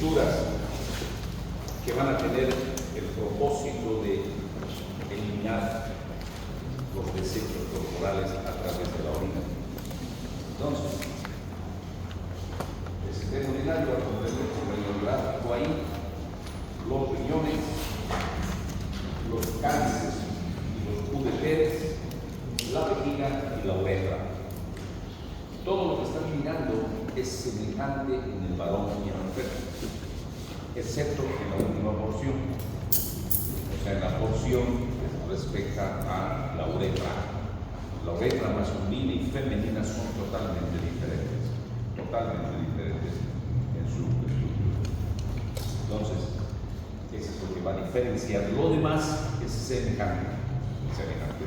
estructuras que van a tener el propósito de eliminar los desechos corporales a través de la orina. Entonces, el sistema urinario va a poner como el gráfico ahí los riñones, los cálices y los UDPs, la vejiga y la uretra. Todo lo que están mirando es semejante en el varón y en la mujer, excepto en la última porción, o sea, en la porción que respecta a la uretra. La uretra masculina y femenina son totalmente diferentes en su estructura. Entonces, eso es lo que va a diferenciar. Lo demás es semejante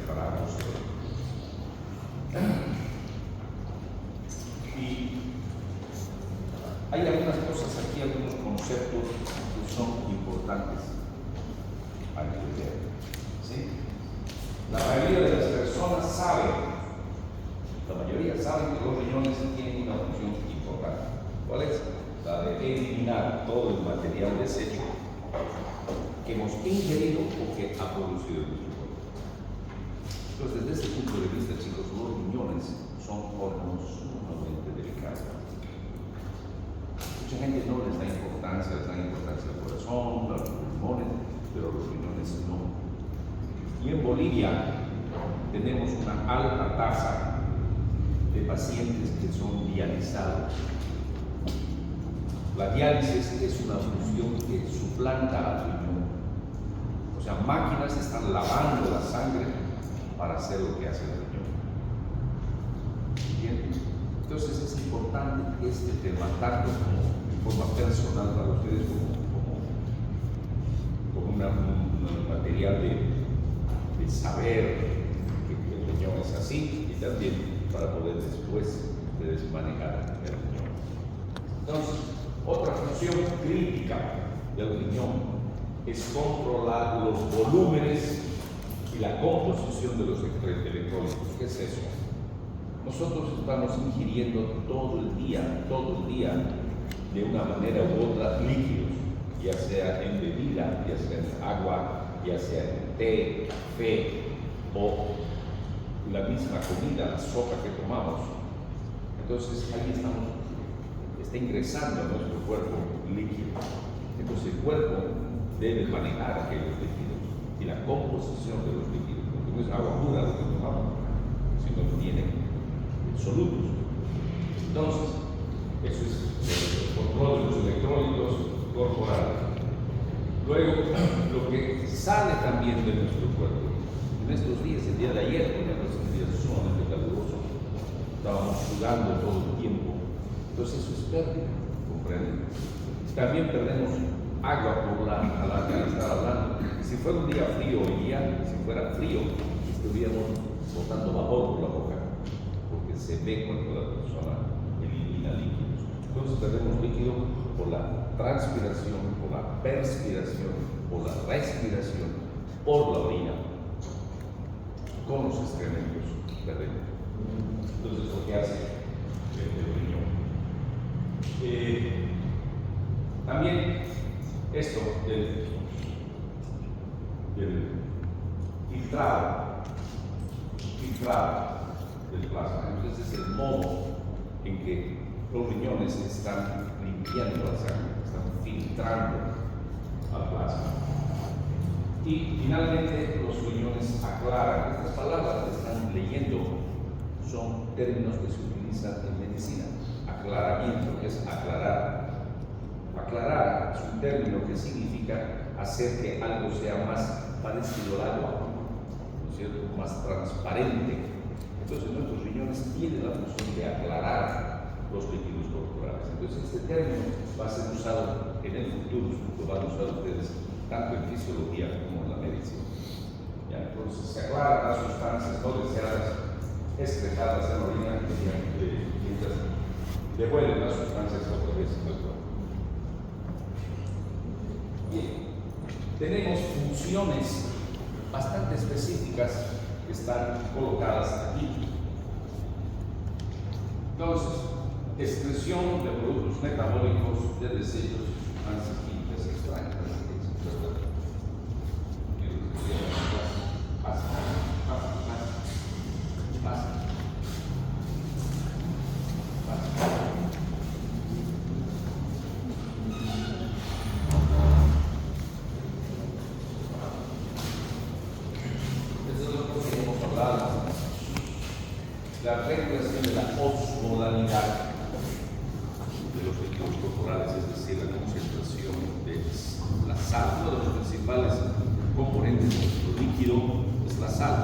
para nosotros. Y hay algunas cosas aquí, algunos conceptos que son importantes a entender. ¿Sí? La mayoría de las personas saben que los riñones tienen una función importante. ¿Cuál es? La de eliminar todo el material desecho que hemos ingerido o que ha producido nuestro cuerpo. Entonces, desde ese punto de vista, chicos, los riñones son órganos sumamente delicados. Mucha gente no les da importancia, al corazón, a los pulmones, pero los riñones no. Y en Bolivia tenemos una alta tasa de pacientes que son dializados. La diálisis es una función que suplanta al riñón. O sea, máquinas están lavando la sangre para hacer lo que hace el riñón. ¿Entienden? Entonces es importante este tema, tanto como forma personal para ustedes como un material de saber que el riñón es así y también para poder después ustedes manejar el riñón. Entonces, otra función crítica del riñón es controlar los volúmenes y la composición de los electrólitos. ¿Qué es eso? Nosotros estamos ingiriendo todo el día, de una manera u otra, líquidos, ya sea en bebida, ya sea en agua, ya sea en té, café o la misma comida, la sopa que tomamos. Entonces ahí está ingresando a nuestro cuerpo líquido. Entonces el cuerpo debe manejar aquellos líquidos y la composición de los líquidos, porque no es agua pura lo que tomamos, sino que tiene solutos. Entonces, eso es el control de los electrólitos corporales. Luego, lo que sale también de nuestro cuerpo. En estos días, el día de ayer, por ejemplo, es un día sumamente caluroso, estábamos sudando todo el tiempo. Entonces eso es pérdida, ¿comprenden? También perdemos agua por la que estaba hablando. Si fuera un día frío hoy día, si fuera frío, estuviéramos botando vapor por la boca, porque se ve cuando la persona elimina líquidos. Entonces perdemos líquido por la transpiración, por la perspiración, por la respiración, por la orina, con los excrementos perdemos. Entonces, lo que hace el riñón. También esto del filtrado del plasma. Entonces es el modo en que los riñones están limpiando la sangre, están filtrando al plasma. Y finalmente los riñones aclaran. Estas palabras que están leyendo son términos que se utilizan en medicina. Aclaramiento, que es aclarar. Aclarar es un término que significa hacer que algo sea más parecido al agua, ¿no es cierto? Más transparente. Entonces nuestros riñones tienen la función de aclarar los líquidos corporales. Entonces este término va a ser usado en el futuro, lo van a usar ustedes tanto en fisiología como en la medicina. ¿Ya? Entonces se aclaran las sustancias no deseadas excretadas en la orina mientras devuelven las sustancias otra vez en el cuerpo. Bien, tenemos funciones bastante específicas que están colocadas aquí. Entonces, excreción de productos metabólicos, de desechos manzanitas extrañas. La regulación de la osmolaridad de los líquidos corporales, es decir, la concentración de la sal. Uno de los principales componentes de nuestro líquido es la sal.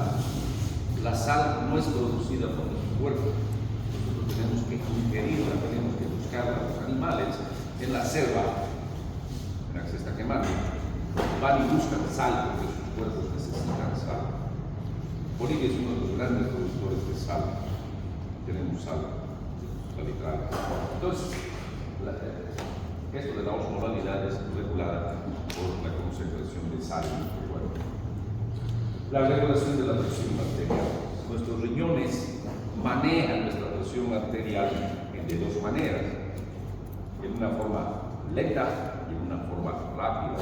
La sal no es producida por nuestro cuerpo. Nosotros tenemos que ingerirla, tenemos que buscarla. Los animales en la selva, en la que se está quemando, van y buscan sal porque sus cuerpos necesitan sal. Bolivia es uno de los grandes productores de sal. Tenemos sal literal. Entonces, esto de la osmolaridad es regulada por la concentración de sal en nuestro cuerpo. La regulación de la presión arterial. Nuestros riñones manejan nuestra presión arterial de dos maneras, en una forma lenta y en una forma rápida.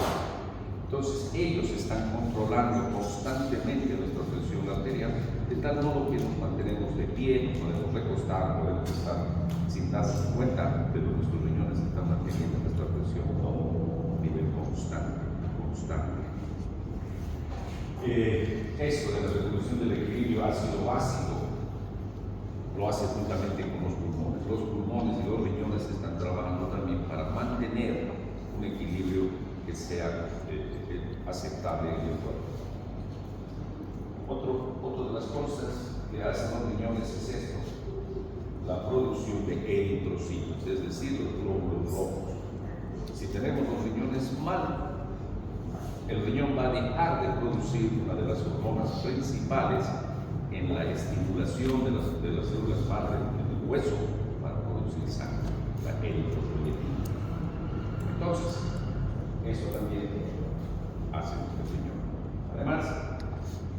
Entonces, ellos están controlando constantemente nuestra presión arterial, de tal modo que nos mantenemos de pie, nos podemos recostar, podemos estar sin darnos cuenta, pero nuestros riñones están manteniendo nuestra presión a un nivel constante. Esto de la regulación del equilibrio ácido-básico lo hace juntamente con los pulmones. Los pulmones y los riñones están trabajando también para mantener un equilibrio que sea aceptable en el cuerpo. Otra de las cosas que hacen los riñones es esto: la producción de eritrocitos, es decir, los glóbulos rojos. Si tenemos los riñones mal, el riñón va a dejar de producir una de las hormonas principales en la estimulación de las células madre en el hueso para producir sangre, la eritropoyetina. Entonces, eso también hace el riñón. Además,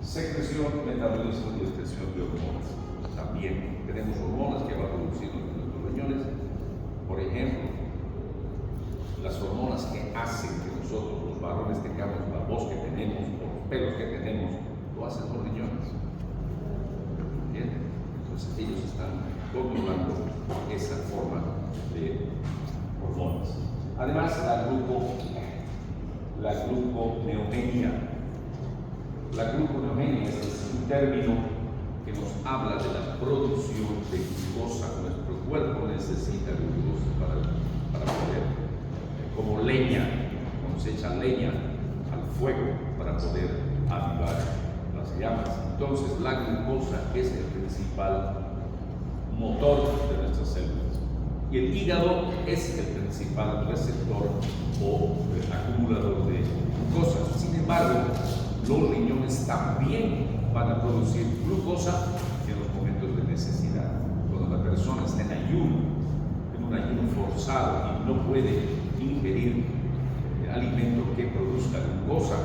secreción, metabolismo y excreción de hormonas. También tenemos hormonas que van produciendo en nuestros riñones. Por ejemplo, las hormonas que hacen que nosotros, los varones, tengamos la voz que tenemos o los pelos que tenemos, lo hacen los riñones. ¿Bien? Entonces ellos están controlando esa forma de hormonas. Además, la gluconeogenia. La gluconeogenia es un término que nos habla de la producción de glucosa. Nuestro cuerpo necesita glucosa para poder, como leña, cuando se echa leña al fuego para poder avivar las llamas. Entonces, la glucosa es el principal motor de nuestras células. Y el hígado es el principal receptor o acumulador de glucosa. Sin embargo, los riñones también van a producir glucosa en los momentos de necesidad. Cuando la persona está en ayuno, en un ayuno forzado y no puede ingerir alimento que produzca glucosa,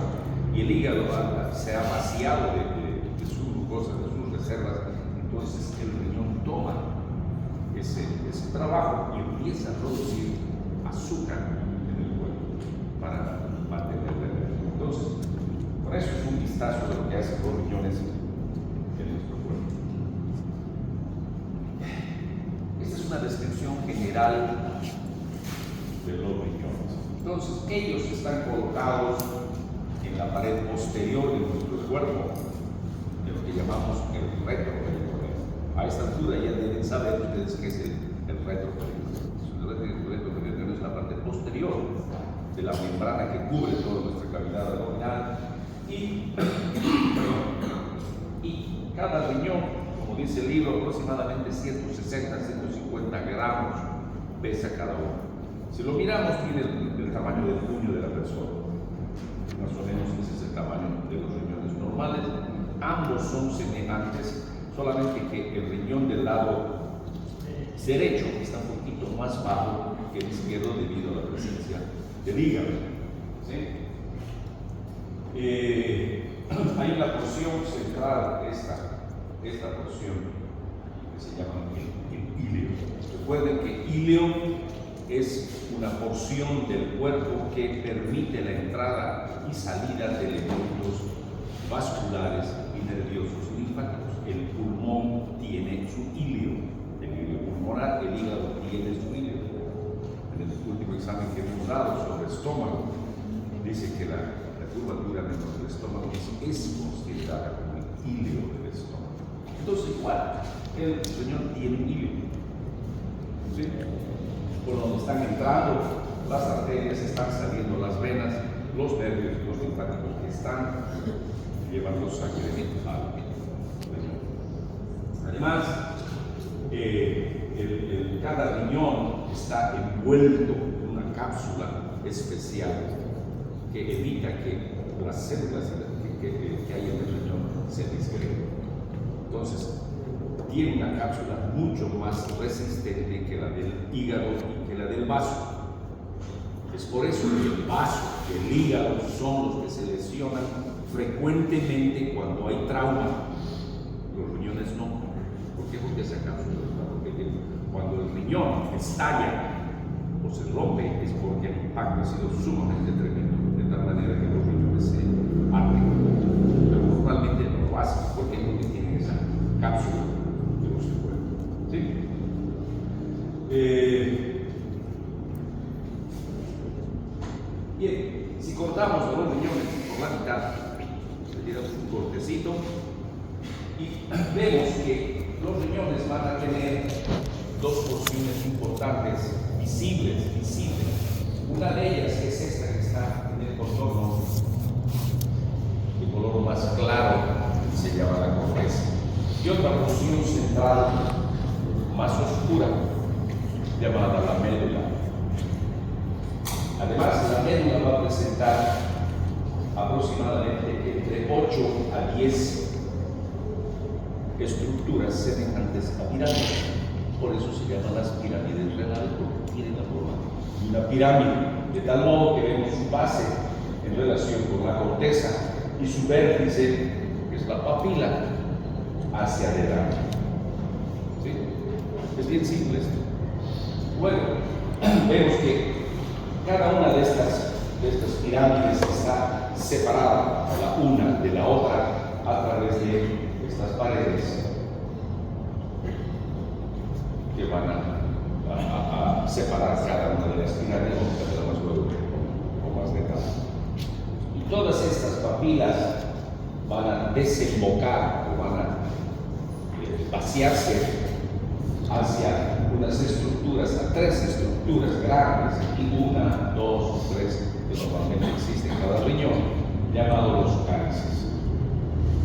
y el hígado se ha vaciado de su glucosa, de sus reservas, entonces el riñón toma ese trabajo y empieza a producir azúcar en el cuerpo para mantener la energía. Entonces, por eso es un vistazo de lo que hacen los riñones en nuestro cuerpo. Esta es una descripción general de los riñones. Entonces, ellos están colocados en la pared posterior de nuestro cuerpo, de lo que llamamos el retroperitoneum. A esta altura ya deben saber ustedes qué es el retroperitoneum. El retroperitoneum es la parte posterior de la membrana que cubre toda nuestra cavidad abdominal y cada riñón, como dice el libro, aproximadamente 160-150 gramos pesa cada uno. Si lo miramos, tiene el tamaño del puño de la persona. Más o menos ese es el tamaño de los riñones normales. Ambos son semejantes, solamente que el riñón del lado derecho está un poquito más bajo que el izquierdo debido a la presencia del hígado. ¿Sí? Hay una porción central, esta porción que se llama el íleo. Recuerden que íleo es una porción del cuerpo que permite la entrada y salida de elementos vasculares y nerviosos linfáticos. El pulmón tiene su ilio, el ilio pulmonar, el hígado tiene su ilio. En el último examen que hemos dado sobre el estómago, dice que la curvatura dentro del estómago es considerada como el ilio del estómago. Entonces, igual, el Señor tiene un ilio, ¿sí? Por donde están entrando las arterias, están saliendo las venas, los nervios, los linfáticos que están llevando sangre al riñón. Además, cada riñón está envuelto en una cápsula especial que evita que las células que hay en el riñón se disgreguen. Entonces, tiene una cápsula mucho más resistente que la del hígado y que la del vaso. Es por eso que el vaso y el hígado son los que se lesionan frecuentemente cuando hay trauma. Los riñones no. ¿Por qué? Porque esa cápsula, porque cuando el riñón estalla o se rompe es porque el impacto ha sido sumamente tremendo, de tal manera que los riñones se abren. Pero normalmente no lo hacen. ¿Por qué? Porque tienen esa cápsula que no se puede. ¿Sí? Bien, si cortamos a los riñones por la mitad, le tiramos un cortecito y vemos que los riñones van a tener dos porciones importantes, visibles. Una de ellas es esta que está en el contorno, de color más claro, se llama la corteza. Y otra porción central, más oscura, llamada la médula. Además, la médula va a presentar aproximadamente entre 8 a 10 estructuras semejantes a pirámides. Por eso se llaman las pirámides renales, porque tienen la forma de una pirámide, de tal modo que vemos su base en relación con la corteza y su vértice, que es la papila, hacia adelante. ¿Sí? Es bien simple esto. Bueno, vemos que cada una de estas pirámides está separada la una de la otra a través de estas paredes que van a separar cada una de las pirámides, más luego con más detalle. Y todas estas papilas van a desembocar o van a vaciarse hacia unas estructuras, a 3 estructuras grandes, y 1, 2, 3, que normalmente existen en cada riñón, llamados los cálices.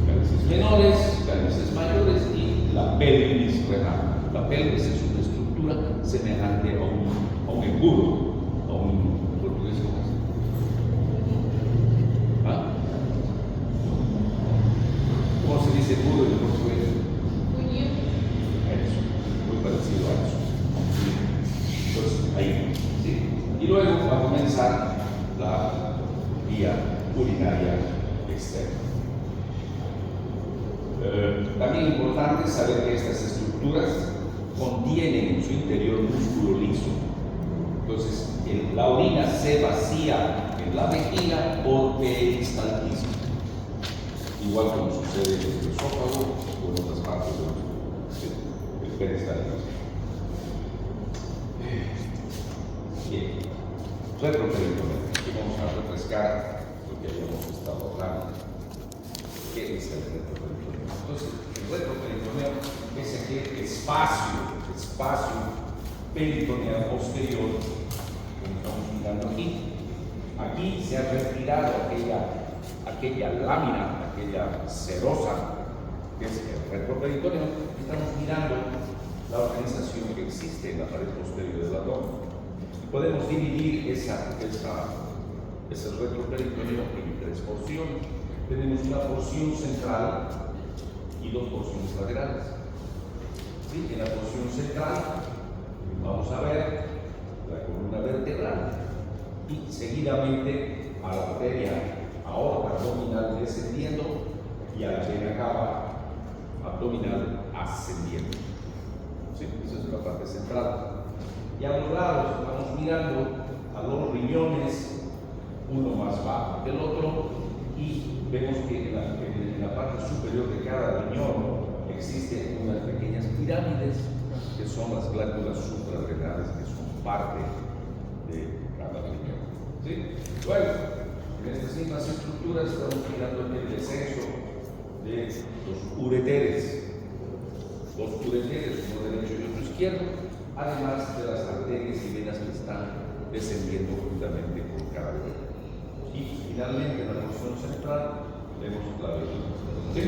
Cálices menores, cálices mayores y la pelvis renal. La pelvis es una estructura semejante a un embudo, a un portugués. ¿Ah? ¿Cómo se dice embudo en portugués? Eso, muy parecido a eso. Entonces, ahí, ¿sí? Y luego va a comenzar la vía urinaria externa. También es importante saber que estas estructuras contienen en su interior músculo liso. Entonces, la orina se vacía en la vejiga por peristaltismo, igual como sucede en el esófago o en otras partes del peristaltismo. Bien, retroperitoneal. Aquí vamos a refrescar lo que habíamos estado hablando. ¿Qué es el retroperitoneal? Entonces, el retroperitoneal es aquel espacio peritoneal posterior, como estamos mirando aquí. Aquí se ha retirado aquella lámina, aquella serosa, que es el retroperitoneal. Estamos mirando la organización que existe en la pared posterior del abdomen. Podemos dividir ese retroperitoneal en 3 porciones. Tenemos una porción central y 2 porciones laterales. ¿Sí? En la porción central vamos a ver la columna vertebral y seguidamente a la arteria aorta abdominal descendiendo y a la vena cava abdominal ascendiendo. ¿Sí? Esa es la parte central. Y a los lados estamos mirando a los riñones, uno más bajo que el otro, y vemos que en la parte superior de cada riñón existen unas pequeñas pirámides que son las glándulas suprarrenales, que son parte de cada riñón. ¿Sí? Bueno, en estas mismas estructuras estamos mirando el descenso de los ureteres. Los ureteres, uno derecho y otro izquierdo, además de las arterias y venas que están descendiendo juntamente por cada uno. Y finalmente en la porción central vemos la vejiga. ¿Sí?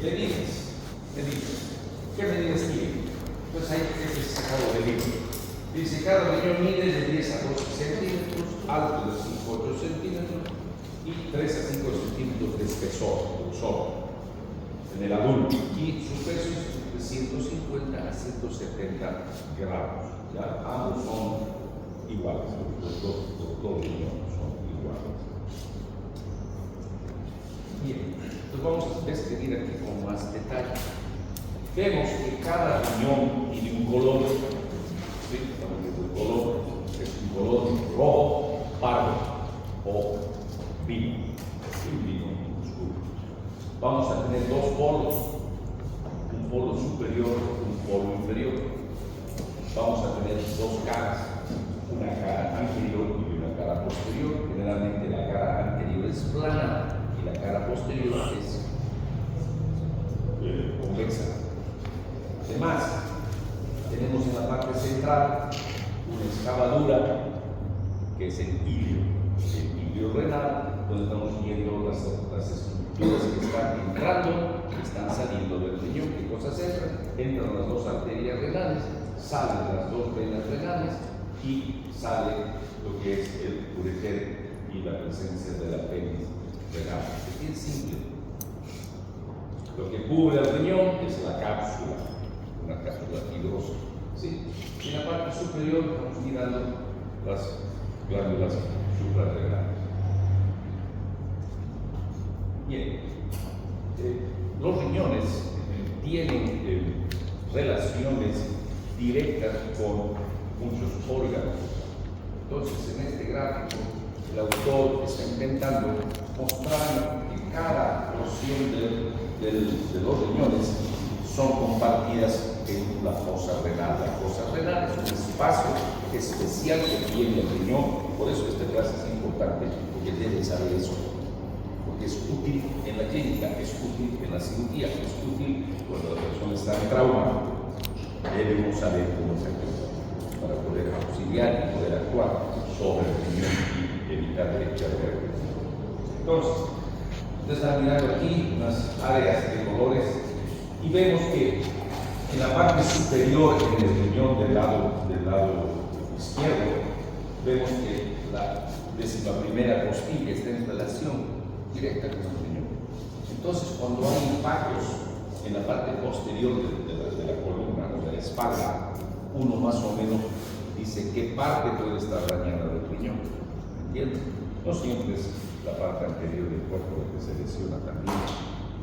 Medidas. ¿Qué medidas tiene? Pues hay que sacado del libro. Dice, cada riñón mide de 10 a 12 centímetros, alto de 5 a 8 centímetros y 3 a 5 centímetros de espesor, grosor, en el adulto. Y su peso es de 150 a 170 gramos. ¿Ya? Ambos son iguales, los dos riñones son iguales. Bien, entonces vamos a describir aquí con más detalle. Vemos que cada riñón tiene un color, ¿sí? Estamos viendo el color, es un color rojo, pardo o vino, un vino oscuro. Vamos a tener dos polos, un polo superior, un polo inferior. Vamos a tener dos caras, una cara anterior y una cara posterior. Generalmente la cara anterior es plana y la cara posterior es convexa. Además, tenemos en la parte central una excavadura que es el ilio renal, donde estamos viendo las estructuras que están entrando, que están saliendo del riñón. ¿Qué cosas entran? Entran las dos arterias renales, salen las dos venas renales y sale lo que es el ureter y la presencia de la pelvis renal. Es bien simple. Lo que cubre el riñón es la cápsula, una cápsula fibrosa. ¿Sí? Y en la parte superior estamos mirando las glándulas suprarrenales. Bien, los riñones tienen relaciones directas con muchos órganos. Entonces, en este gráfico, el autor está intentando mostrar que cada porción de los riñones son compartidas en la fosa renal. La fosa renal es un espacio especial que tiene el riñón, por eso esta clase es importante, porque deben saber eso. Porque es útil en la clínica, es útil en la cirugía, es útil cuando la persona está en trauma. Debemos saber cómo se actúa para poder auxiliar y poder actuar sobre el riñón y evitar echarle. Entonces, ustedes están mirando aquí unas áreas de colores y vemos que en la parte superior en el riñón del lado izquierdo, vemos que la 11ª costilla está en relación directa con el riñón. Entonces, cuando hay impactos en la parte posterior de la columna o de la espalda, uno más o menos dice qué parte puede estar dañada del riñón. ¿Entienden? No siempre es la parte anterior del cuerpo la que se lesiona, también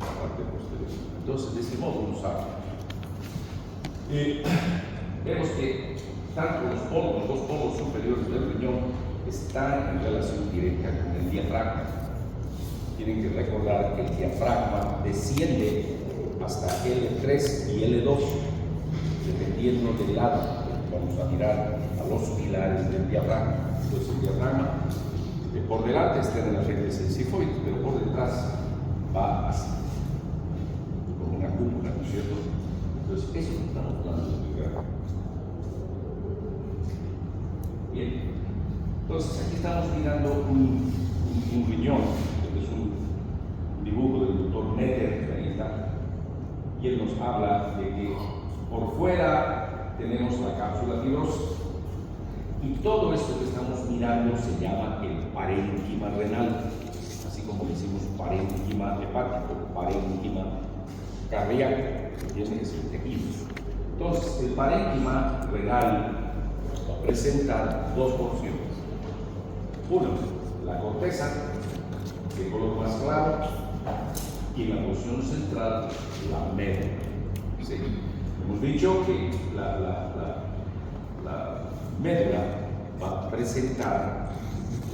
la parte posterior. Entonces, de este modo uno sabe. Vemos que tanto los dos polos superiores del riñón están en relación directa con el diafragma. Tienen que recordar que el diafragma desciende hasta L3 y L2, dependiendo del lado. Vamos a mirar a los pilares del diafragma. Entonces el diafragma por delante está en el apéndice sifoides, pero por detrás va así, como una cúpula, ¿no es cierto? Entonces eso es lo que estamos hablando del diafragma. Bien, entonces aquí estamos mirando un riñón. Es un dibujo del doctor Netter, ahí está, y él nos habla de que por fuera tenemos la cápsula fibrosa y todo esto que estamos mirando se llama el parénquima renal, así como decimos parénquima hepático, parénquima cardíaco, que tiene que ser tejido. Entonces, el parénquima renal va a presentar dos porciones. Uno, la corteza, de color más claro, y en la porción central, la médula. ¿Sí? Hemos dicho que la médula va a presentar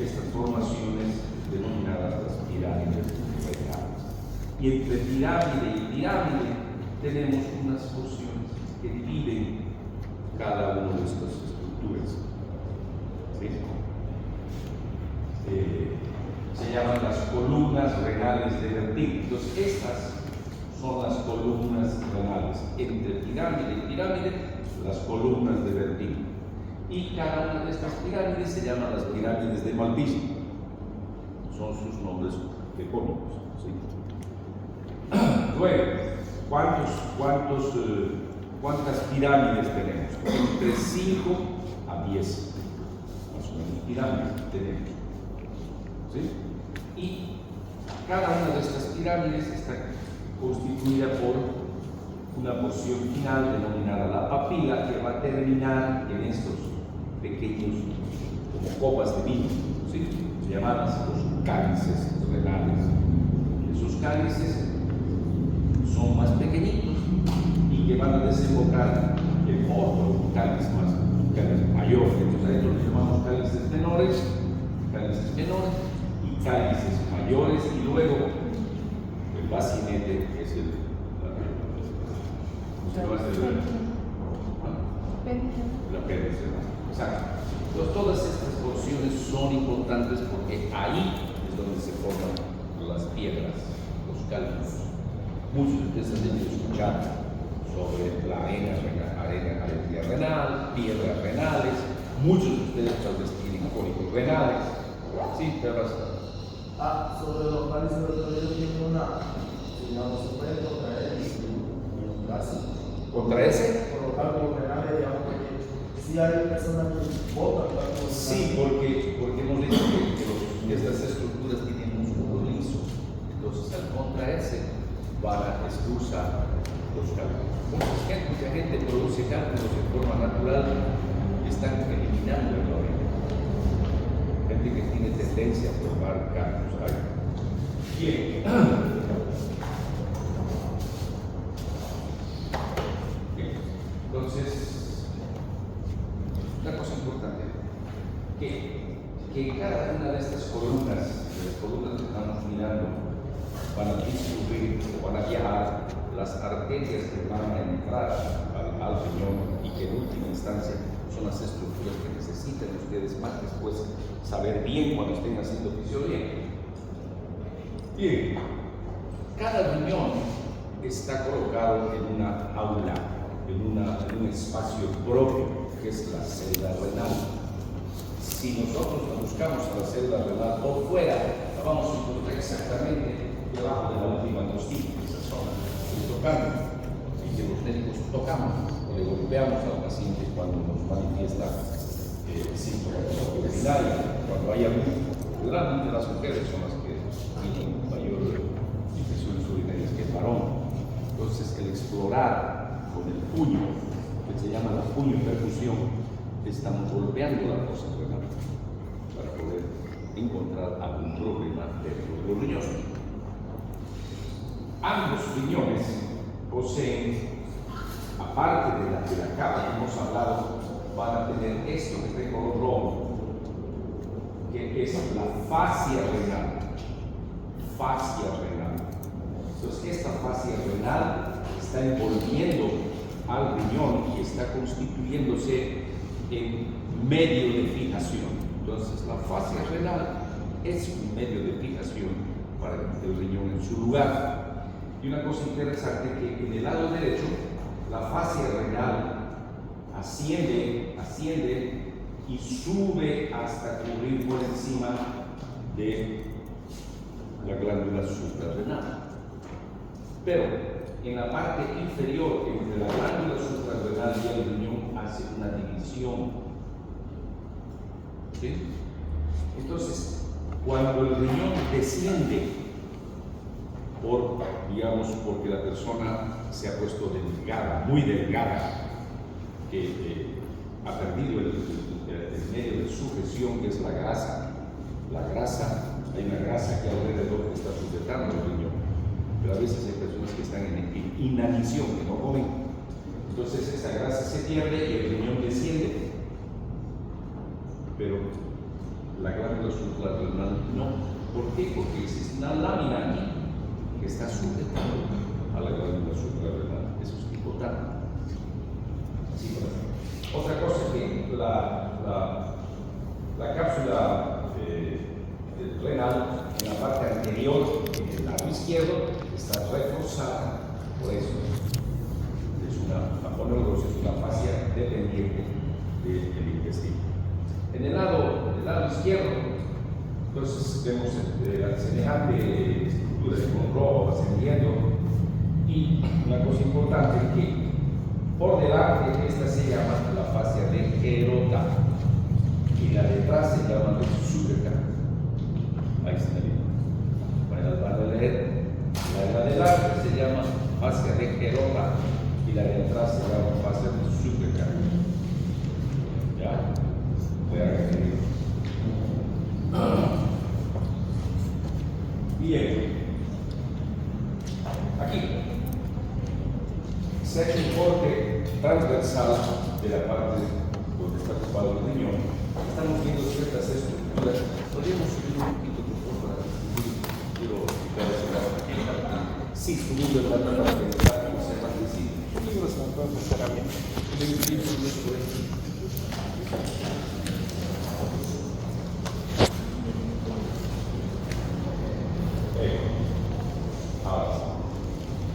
estas formaciones denominadas las pirámides renales. Y entre pirámide y pirámide tenemos unas porciones que dividen cada una de estas estructuras. ¿Sí? Se llaman las columnas renales de Bertin. Entonces, estas son las columnas renales. Entre pirámide y pirámide, las columnas de Bertin. Y cada una de estas pirámides se llaman las pirámides de Malpighi. Son sus nombres epónimos. ¿Sí? Luego, ¿cuántas pirámides tenemos? Entre 5 a 10, más o menos, pirámides tenemos. ¿Sí? Y cada una de estas pirámides está constituida por una porción final denominada la papila, que va a terminar en estos pequeños como copas de vino, ¿sí? Llamadas los cálices renales. Esos cálices son más pequeñitos y que van a desembocar en otro cáliz mayor. Entonces a ellos los llamamos cálices menores y cálices mayores, y luego el bacinete es la apéndice. Exacto. Entonces, todas estas porciones son importantes porque ahí es donde se forman las piedras, los cálculos. Muchos de ustedes han tenido que escuchar sobre la arena renal, piedras renales. Muchos de ustedes tal vez tienen cólicos renales. Sí, te vas. Sobre los cálices renales tiene una, digamos, se puede contraer y casi. ¿Contraerse? Por los cálculos renales, digamos, porque si hay personas que votan cálculos renales. Sí, porque hemos dicho que estas estructuras tienen músculo liso. Entonces, al contraerse, van a expulsar los cálculos. Mucha gente produce cálculos de forma natural y están eliminando el orina. Gente que tiene tendencia a formar cálculos. Bien. Entonces, una cosa importante, que cada una de estas columnas, de las columnas que estamos mirando, van a discurrir o van a viajar las arterias que van a entrar al riñón y que en última instancia son las estructuras que necesitan ustedes más después saber bien cuando estén haciendo fisiología. Bien, cada riñón está colocado en una aula, en un espacio propio, que es la célula renal. Si nosotros buscamos a la célula renal por fuera, la vamos a encontrar exactamente debajo de la última costilla, esa zona, tocando, y que los médicos tocamos o le golpeamos al paciente cuando nos manifiesta síntomas urinarios, cuando hay algún. Realmente las mujeres son las que tienen mayor infecciones urinarias que el varón. Entonces, el explorar con el puño, que se llama la puño percusión, estamos golpeando la fosa renal para poder encontrar algún problema dentro de los riñones. Ambos riñones poseen, aparte de la capa que hemos hablado, van a tener esto que es de color rojo, que es la fascia renal. Entonces, esta fascia renal está envolviendo al riñón y está constituyéndose en medio de fijación. Entonces, la fascia renal es un medio de fijación para el riñón en su lugar. Y una cosa interesante, que en el lado derecho, la fascia renal asciende y sube hasta cubrir por encima de la glándula suprarrenal. Pero en la parte inferior, entre la glándula suprarrenal y el riñón, hace una división. ¿Sí? Entonces, cuando el riñón desciende, porque la persona se ha puesto delgada, muy delgada, que ha perdido el medio de sujeción, que es la grasa. Hay una grasa que alrededor que está sujetando el riñón. Pero a veces hay personas que están en inanición, que no comen, Entonces esa grasa se pierde y el riñón desciende, pero la glándula suprarrenal no. ¿Por qué? Porque existe una lámina aquí que está sujetando a la glándula suprarrenal. Eso es importante. Así por ejemplo. Otra cosa que la cápsula renal en la parte anterior, en el lado izquierdo, está reforzada. Por eso es una fascia dependiente del intestino. En el lado izquierdo, entonces vemos la semejante estructura de un globo ascendiendo, y una cosa importante es que por delante esta se llama la fascia de Gerota y la de atrás se llama de Sudeca. Ahí está bien. Van a leer. La de delante se llama fascia de Gerota y la de atrás se llama fascia de Sudeca. ¿Ya? Voy a repetir. Bien. Aquí se ha hecho un corte transversal de la parte donde está ocupado el riñón. Estamos viendo ciertas estructuras. Podríamos subir un poquito por favor para quiero quitar ese lado aquí. Sí, subiendo el lado para que se participe. El libro se me puede empezar a bien.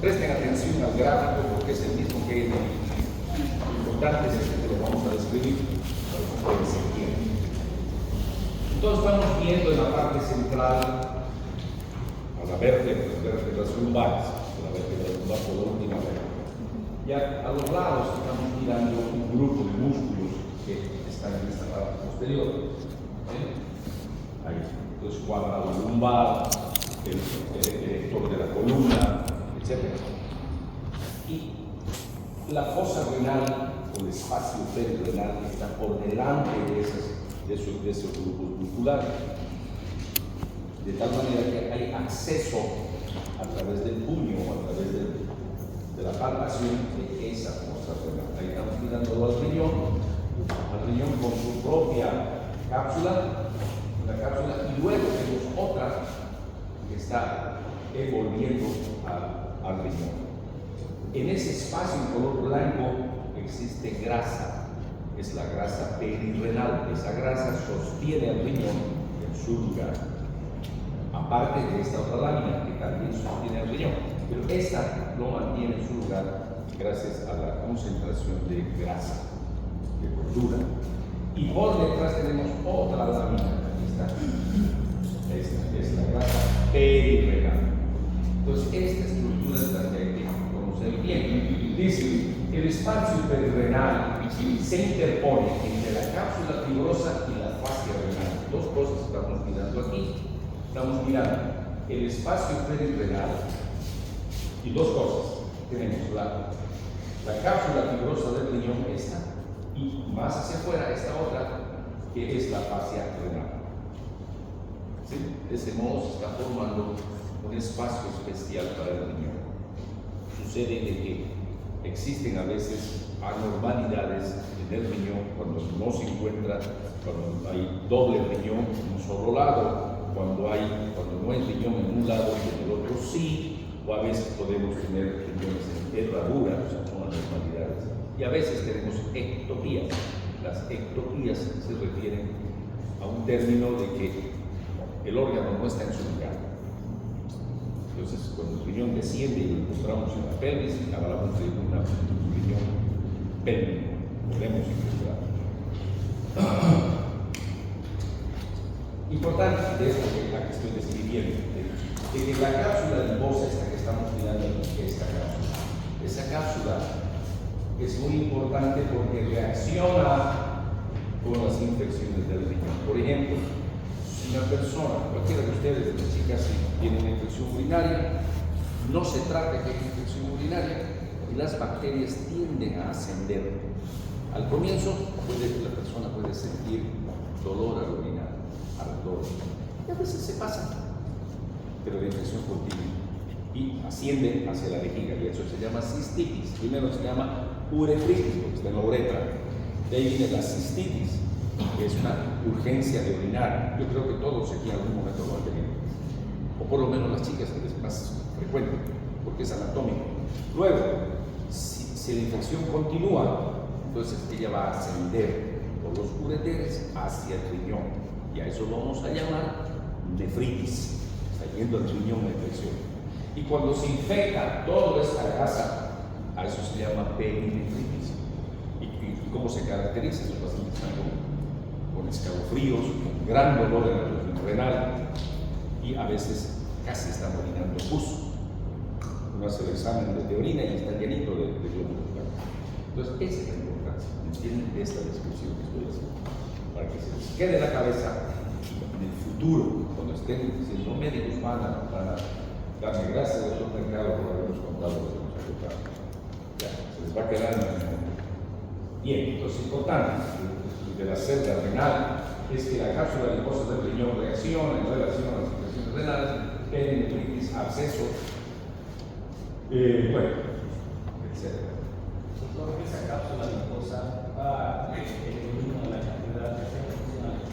Presten atención al gráfico porque es el mismo que lo importante es que lo vamos a describir para que ustedes se entiendan. Entonces estamos viendo en la parte central a la vértebra, las vértebras lumbares, la vértebra lumbar por la última vértebra. Ya a los lados estamos mirando un grupo de músculos que están en esta parte posterior. Ahí, entonces cuadra lumbar, el erector de la columna, etc. Y la fosa renal o el espacio perirenal está por delante de esos grupos musculares, de tal manera que hay acceso a través del puño o a través de la palpación de esa fosa renal. Ahí estamos mirándolo al riñón con su propia cápsula, y luego tenemos otra que está envolviendo al riñón. En ese espacio en color blanco existe grasa, es la grasa perirenal. Esa grasa sostiene al riñón en su lugar, aparte de esta otra lámina que también sostiene al riñón, pero esta lo mantiene en su lugar gracias a la concentración de grasa, de gordura. Y por detrás tenemos otra lámina, aquí está, esta es la grasa perirenal. Entonces, esta estructura es la que hay que conocer bien. Dice, el espacio perirenal se interpone entre la cápsula fibrosa y la fascia renal. Dos cosas estamos mirando aquí. Estamos mirando el espacio perirenal y dos cosas. Tenemos la cápsula fibrosa del riñón, esta, y más hacia afuera, esta otra, que es la fascia renal. ¿Sí? De ese modo se está formando un espacio especial para el riñón. Sucede de que existen a veces anormalidades en el riñón cuando no se encuentra, cuando hay doble riñón en un solo lado, cuando no hay riñón en un lado y en el otro sí, o a veces podemos tener riñones en herradura, o sea, son anormalidades, y a veces tenemos ectopías. Las ectopías se refieren a un término de que el órgano no está en su lugar. Entonces, cuando el riñón desciende y lo encontramos en la pelvis, hablamos de un riñón pélvico, podemos encontrar. Importante de esto que estoy describiendo, de que la cápsula adiposa, esta que estamos mirando aquí, esa cápsula es muy importante porque reacciona con las infecciones del riñón. Por ejemplo, si una persona, cualquiera de ustedes, de las chicas, tiene una infección urinaria, no se trata que hay infección urinaria y las bacterias tienden a ascender. Al comienzo, la persona puede sentir dolor al orinar, ardor, y a veces se pasa, pero la infección continúa y asciende hacia la vejiga, y eso se llama cistitis. Primero se llama urefritis, porque está en la uretra. De ahí viene la cistitis, que es una urgencia de orinar. Yo creo que todos aquí en algún momento lo han tenido, o por lo menos las chicas, que es más frecuente, porque es anatómico. Luego, si la infección continúa, entonces ella va a ascender por los ureteres hacia el riñón, y a eso lo vamos a llamar nefritis. Está yendo al riñón la infección. Y cuando se infecta toda esta grasa, a eso se llama perinefritis. ¿Y cómo se caracteriza? Los pacientes están con escalofríos, con gran dolor en el renal, y a veces casi están orinando pus. Uno hace el examen de orina y está llenito de glóbulos blancos. Entonces, esa es la importancia, ¿entienden? De esta descripción que estoy haciendo, para que se les quede en la cabeza en el futuro, cuando estén diciendo médicos van a darme gracias al doctor Mercado por habernos contado lo que nos ha contado. Ya, se les va a quedar en el mundo. Bien, entonces importante de la celda renal es que la cápsula adiposa del riñón reacciona en relación a las infecciones renales, perinefritis, absceso, etc. Doctor, esa cápsula adiposa va eliminando la cantidad de funcionales.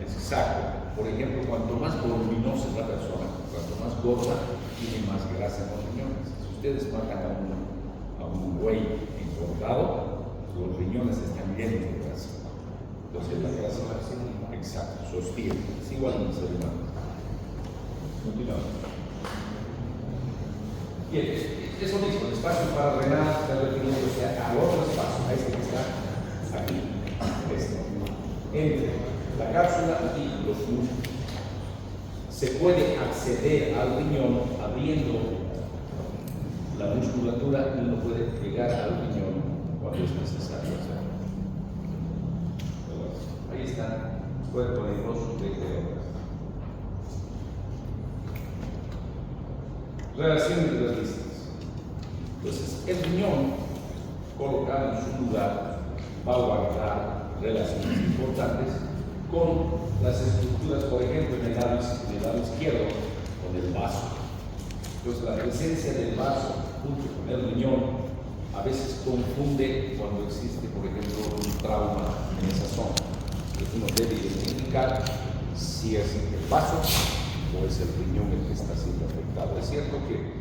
Exacto. Por ejemplo, cuanto más voluminosa es la persona, cuanto más gorda, tiene más grasa en los riñones. Si ustedes matan a un buey engordado, los riñones están llenos de grasa. Entonces la grasa, exacto, sostiene. Es igual en el ser humano. Continuamos. Bien, eso mismo, el espacio para renal está refiriéndose al otro espacio, a este que está aquí, entre la cápsula y los músculos. Se puede acceder al riñón abriendo la musculatura y uno puede llegar al riñón cuando es necesario hacerlo. Ahí está, cuerpo adiposo de horas. Relaciones de las listas. Entonces, el riñón, colocado en su lugar, va a guardar relaciones importantes con las estructuras, por ejemplo, en el lado izquierdo, con el vaso. Entonces, la presencia del vaso junto con el riñón a veces confunde cuando existe, por ejemplo, un trauma en esa zona. Entonces, uno debe identificar si es el vaso o es el riñón el que está siendo afectado. Es cierto que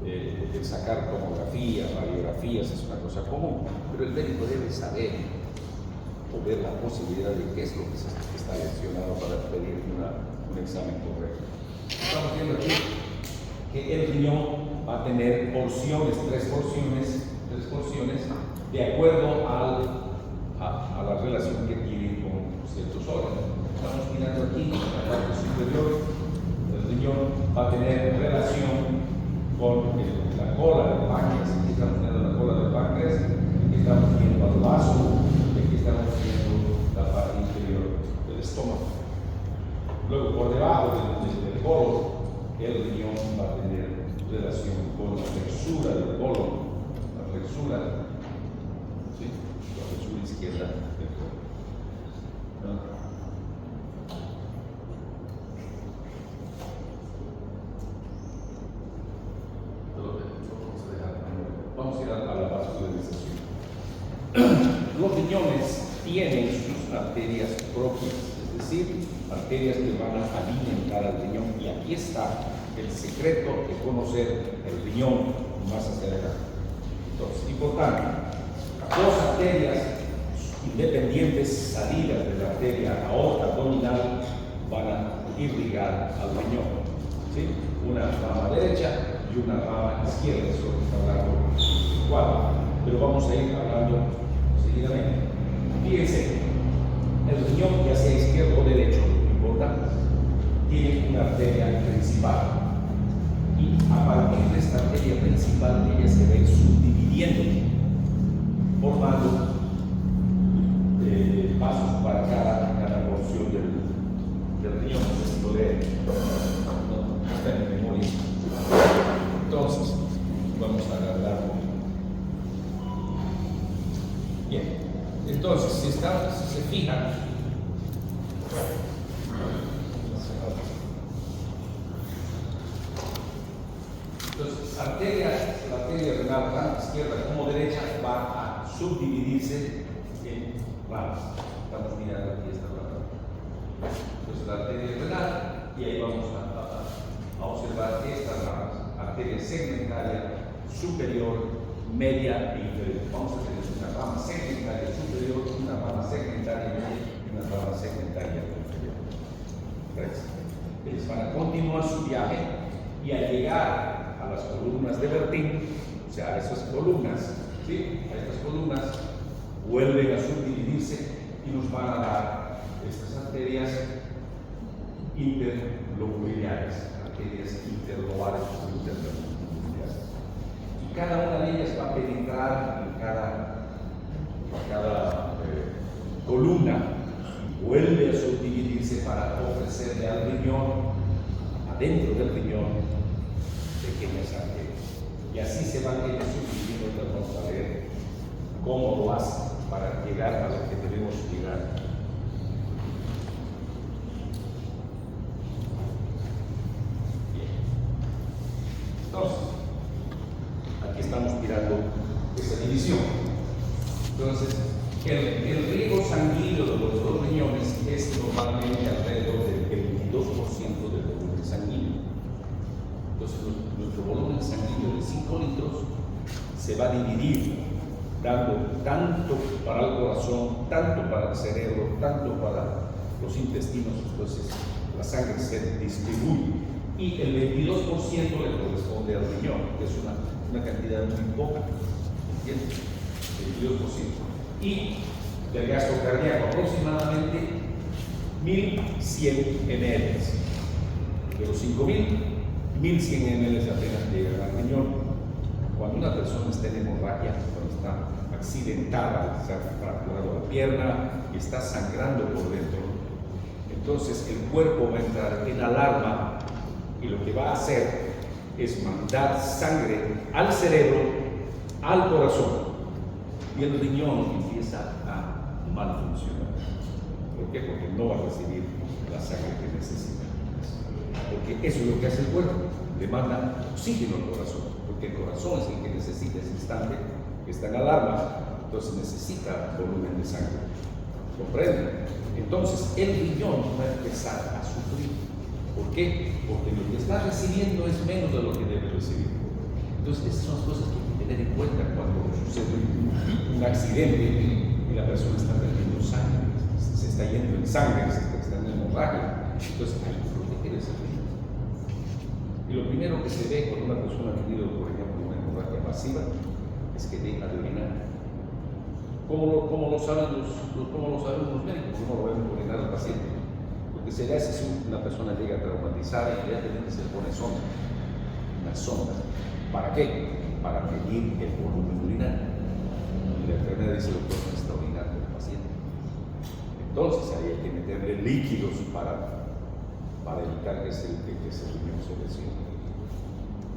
el sacar tomografías, radiografías es una cosa común, pero el médico debe saber o ver la posibilidad de qué es lo que está lesionado para pedir un examen correcto. Estamos viendo aquí que el riñón va a tener porciones, tres porciones, de acuerdo a la relación que tiene con ciertos órganos. Estamos mirando aquí, en la parte superior, el riñón va a tener relación con la cola del páncreas. Aquí estamos viendo la cola del páncreas, aquí estamos viendo al vaso, y aquí estamos viendo la parte inferior del estómago. Luego, por debajo del colon, el riñón va a tener relación con la flexura del colon, la flexura izquierda del colon. Vamos a ir a la vascularización. Los riñones tienen sus arterias propias, es decir, arterias que van a alimentar al riñón, y aquí está el secreto de conocer el riñón más hacia acá. Entonces, importante, dos arterias independientes salidas de la arteria aorta abdominal van a irrigar al riñón, ¿sí? Una rama derecha y una rama izquierda, eso es lo que está hablando igual, pero vamos a ir hablando seguidamente. Fíjense, el riñón, ya sea izquierdo o derecho, no importa, tiene una arteria principal, y a partir de esta arteria principal ella se va a ir subdividiendo, formando pasos para cada porción del riñón. No sé si lo leen, no está en memoria. Entonces, vamos a agarrarlo. Bien, entonces, si se fijan, entonces, la arteria renal, tanto izquierda como derecha, va subdividirse en ramas. Estamos mirando aquí esta rama. Entonces la arteria renal, y ahí vamos a observar estas ramas: arteria segmentaria superior, media e inferior. Vamos a tener una rama segmentaria superior, una rama segmentaria media y una rama segmentaria inferior. Ellos van a continuar su viaje y al llegar a las columnas de Bertin, o sea, a esas columnas, ¿sí? A estas columnas vuelven a subdividirse y nos van a dar estas arterias interlobulares, arterias interlobulares o interlobulares. Y cada una de ellas va a penetrar en cada columna y vuelve a subdividirse para ofrecerle al riñón, adentro del riñón, pequeñas arterias. Y así se van subdividiendo. Vamos a ver cómo lo hace para llegar a lo que debemos llegar. Bien. Entonces, aquí estamos mirando esa división. Entonces, el riego sanguíneo de los dos riñones es normalmente alrededor del 22% del volumen sanguíneo. Entonces, nuestro volumen sanguíneo de 5 litros se va a dividir, dando tanto para el corazón, tanto para el cerebro, tanto para los intestinos. Entonces, la sangre se distribuye y el 22% le corresponde al riñón, que es una cantidad muy poca, ¿entiendes? 22%. Y del gasto cardíaco aproximadamente 1100 ml. De los 5000, 1100 ml apenas llegan al riñón. Cuando una persona está en hemorragia, cuando está accidentada, se ha fracturado la pierna y está sangrando por dentro, entonces el cuerpo va a entrar en alarma y lo que va a hacer es mandar sangre al cerebro, al corazón, y el riñón empieza a mal funcionar. ¿Por qué? Porque no va a recibir la sangre que necesita. Porque eso es lo que hace el cuerpo, le manda oxígeno al corazón, porque el corazón es el que necesita ese instante, que está en alarma, entonces necesita volumen de sangre. ¿Comprenden? Entonces el riñón va a empezar a sufrir. ¿Por qué? Porque lo que está recibiendo es menos de lo que debe recibir. Entonces esas son las cosas que hay que tener en cuenta cuando sucede un accidente y la persona está perdiendo sangre, se está yendo en sangre, se está en hemorragia. Entonces hay que proteger ese riñón. Y lo primero que se ve cuando una persona ha tenido, por ejemplo, una hemorragia masiva es que deja de orinar. ¿Cómo lo saben los médicos? ¿Cómo lo ven orinar al paciente? Porque se le hace si una persona llega traumatizada y inmediatamente se le pone sonda, una sonda. ¿Para qué? Para medir el volumen urinario. Y la enfermera dice: doctor, no está orinando el paciente. Entonces ahí hay que meterle líquidos para evitar que ese riñón se lesione.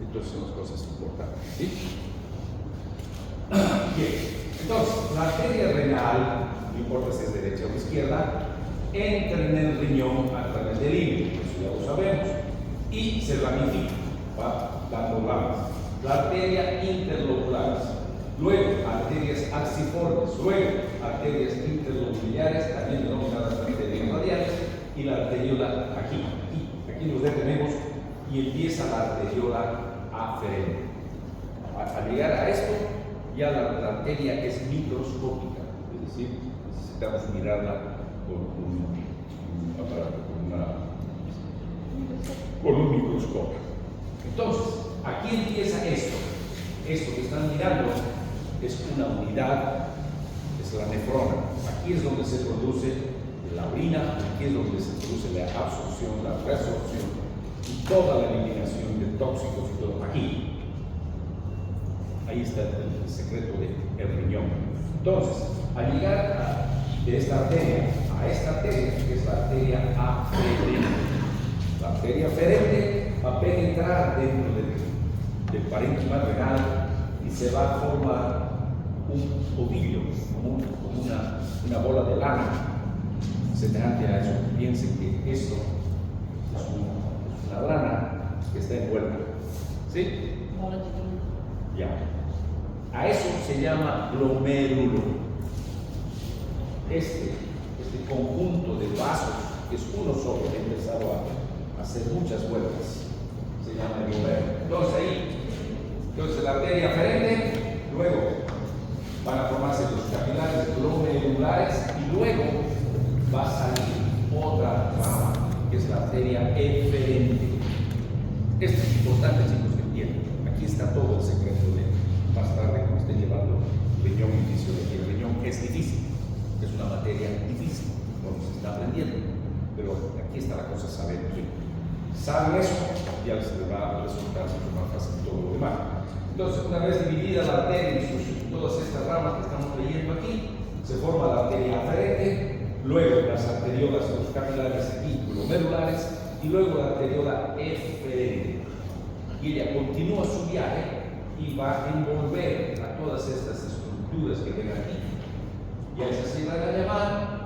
Entonces son las cosas importantes. ¿Sí? Bien. Entonces, la arteria renal, no importa si es derecha o izquierda, entra en el riñón a través del hígado, eso ya lo sabemos, y se ramifica, va dando ramas. La arteria interlobular, luego arterias axiformes, luego arterias interlobulares, también denominadas arterias radiales, y la arteriola aquí nos detenemos y empieza la arteriola aferente. Al llegar a esto, ya la arteria es microscópica, es decir, necesitamos mirarla con un microscopio. Entonces, aquí empieza esto. Esto que están mirando es una unidad, es la nefrona. Aquí es donde se produce la orina, aquí es donde se produce la absorción, la reabsorción y toda la eliminación de tóxicos y todo. Aquí. Ahí está el secreto del riñón. Entonces, al llegar de esta arteria a esta arteria, que es la arteria aferente, la arteria aferente va a penetrar dentro del parénquima renal y se va a formar un ovillo, como una bola de lana, semejante a eso. Piensen que esto es una lana que está envuelta. ¿Sí? Ya. A eso se llama glomérulo. Este conjunto de vasos, que es uno solo, he empezado a hacer muchas vueltas, se llama el glomérulo. Entonces la arteria aferente, luego van a formarse los capilares glomerulares y luego va a salir otra rama, que es la arteria eferente. Esto es importante, chicos, que entiendan. Aquí está todo el secreto de más tarde cuando estén llevando riñón y fisiología. El riñón es difícil, es una materia difícil, no se está aprendiendo, pero aquí está la cosa, saber bien. Saben eso, ya les va a resultar mucho más fácil todo lo demás. Entonces, una vez dividida la arteria en todas estas ramas que estamos leyendo aquí, se forma la arteria aferente, luego las arteriolas, los capilares y glomerulares, y luego la arteriola eferente. Y ella continúa su viaje y va a envolver a todas estas estructuras que ven aquí. Y a esas se van a llamar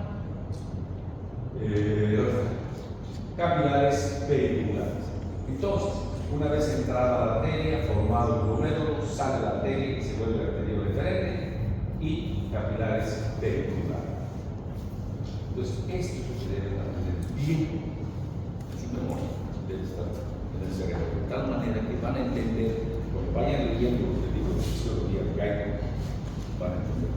capilares periculares. Entonces, una vez entrada la arteria, formado el glomérulo, sale la arteria y se vuelve arteriola eferente y capilares periculares. Entonces, esto es lo que deben aprender bien. Su memoria debe estar en el cerebro, de tal manera que van a entender, cuando vayan leyendo el libro de fisiología de Geiger, van a entender.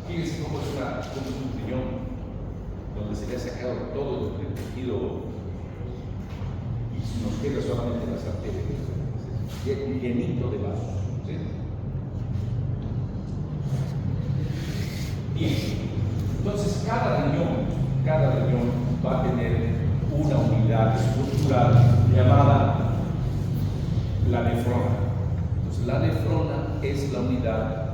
Fíjense cómo es un riñón donde se le ha sacado todo el tejido y nos queda solamente las arterias, llenito de vasos. ¿Sí? Bien, entonces cada riñón va a tener una unidad estructural llamada la nefrona. Entonces la nefrona es la unidad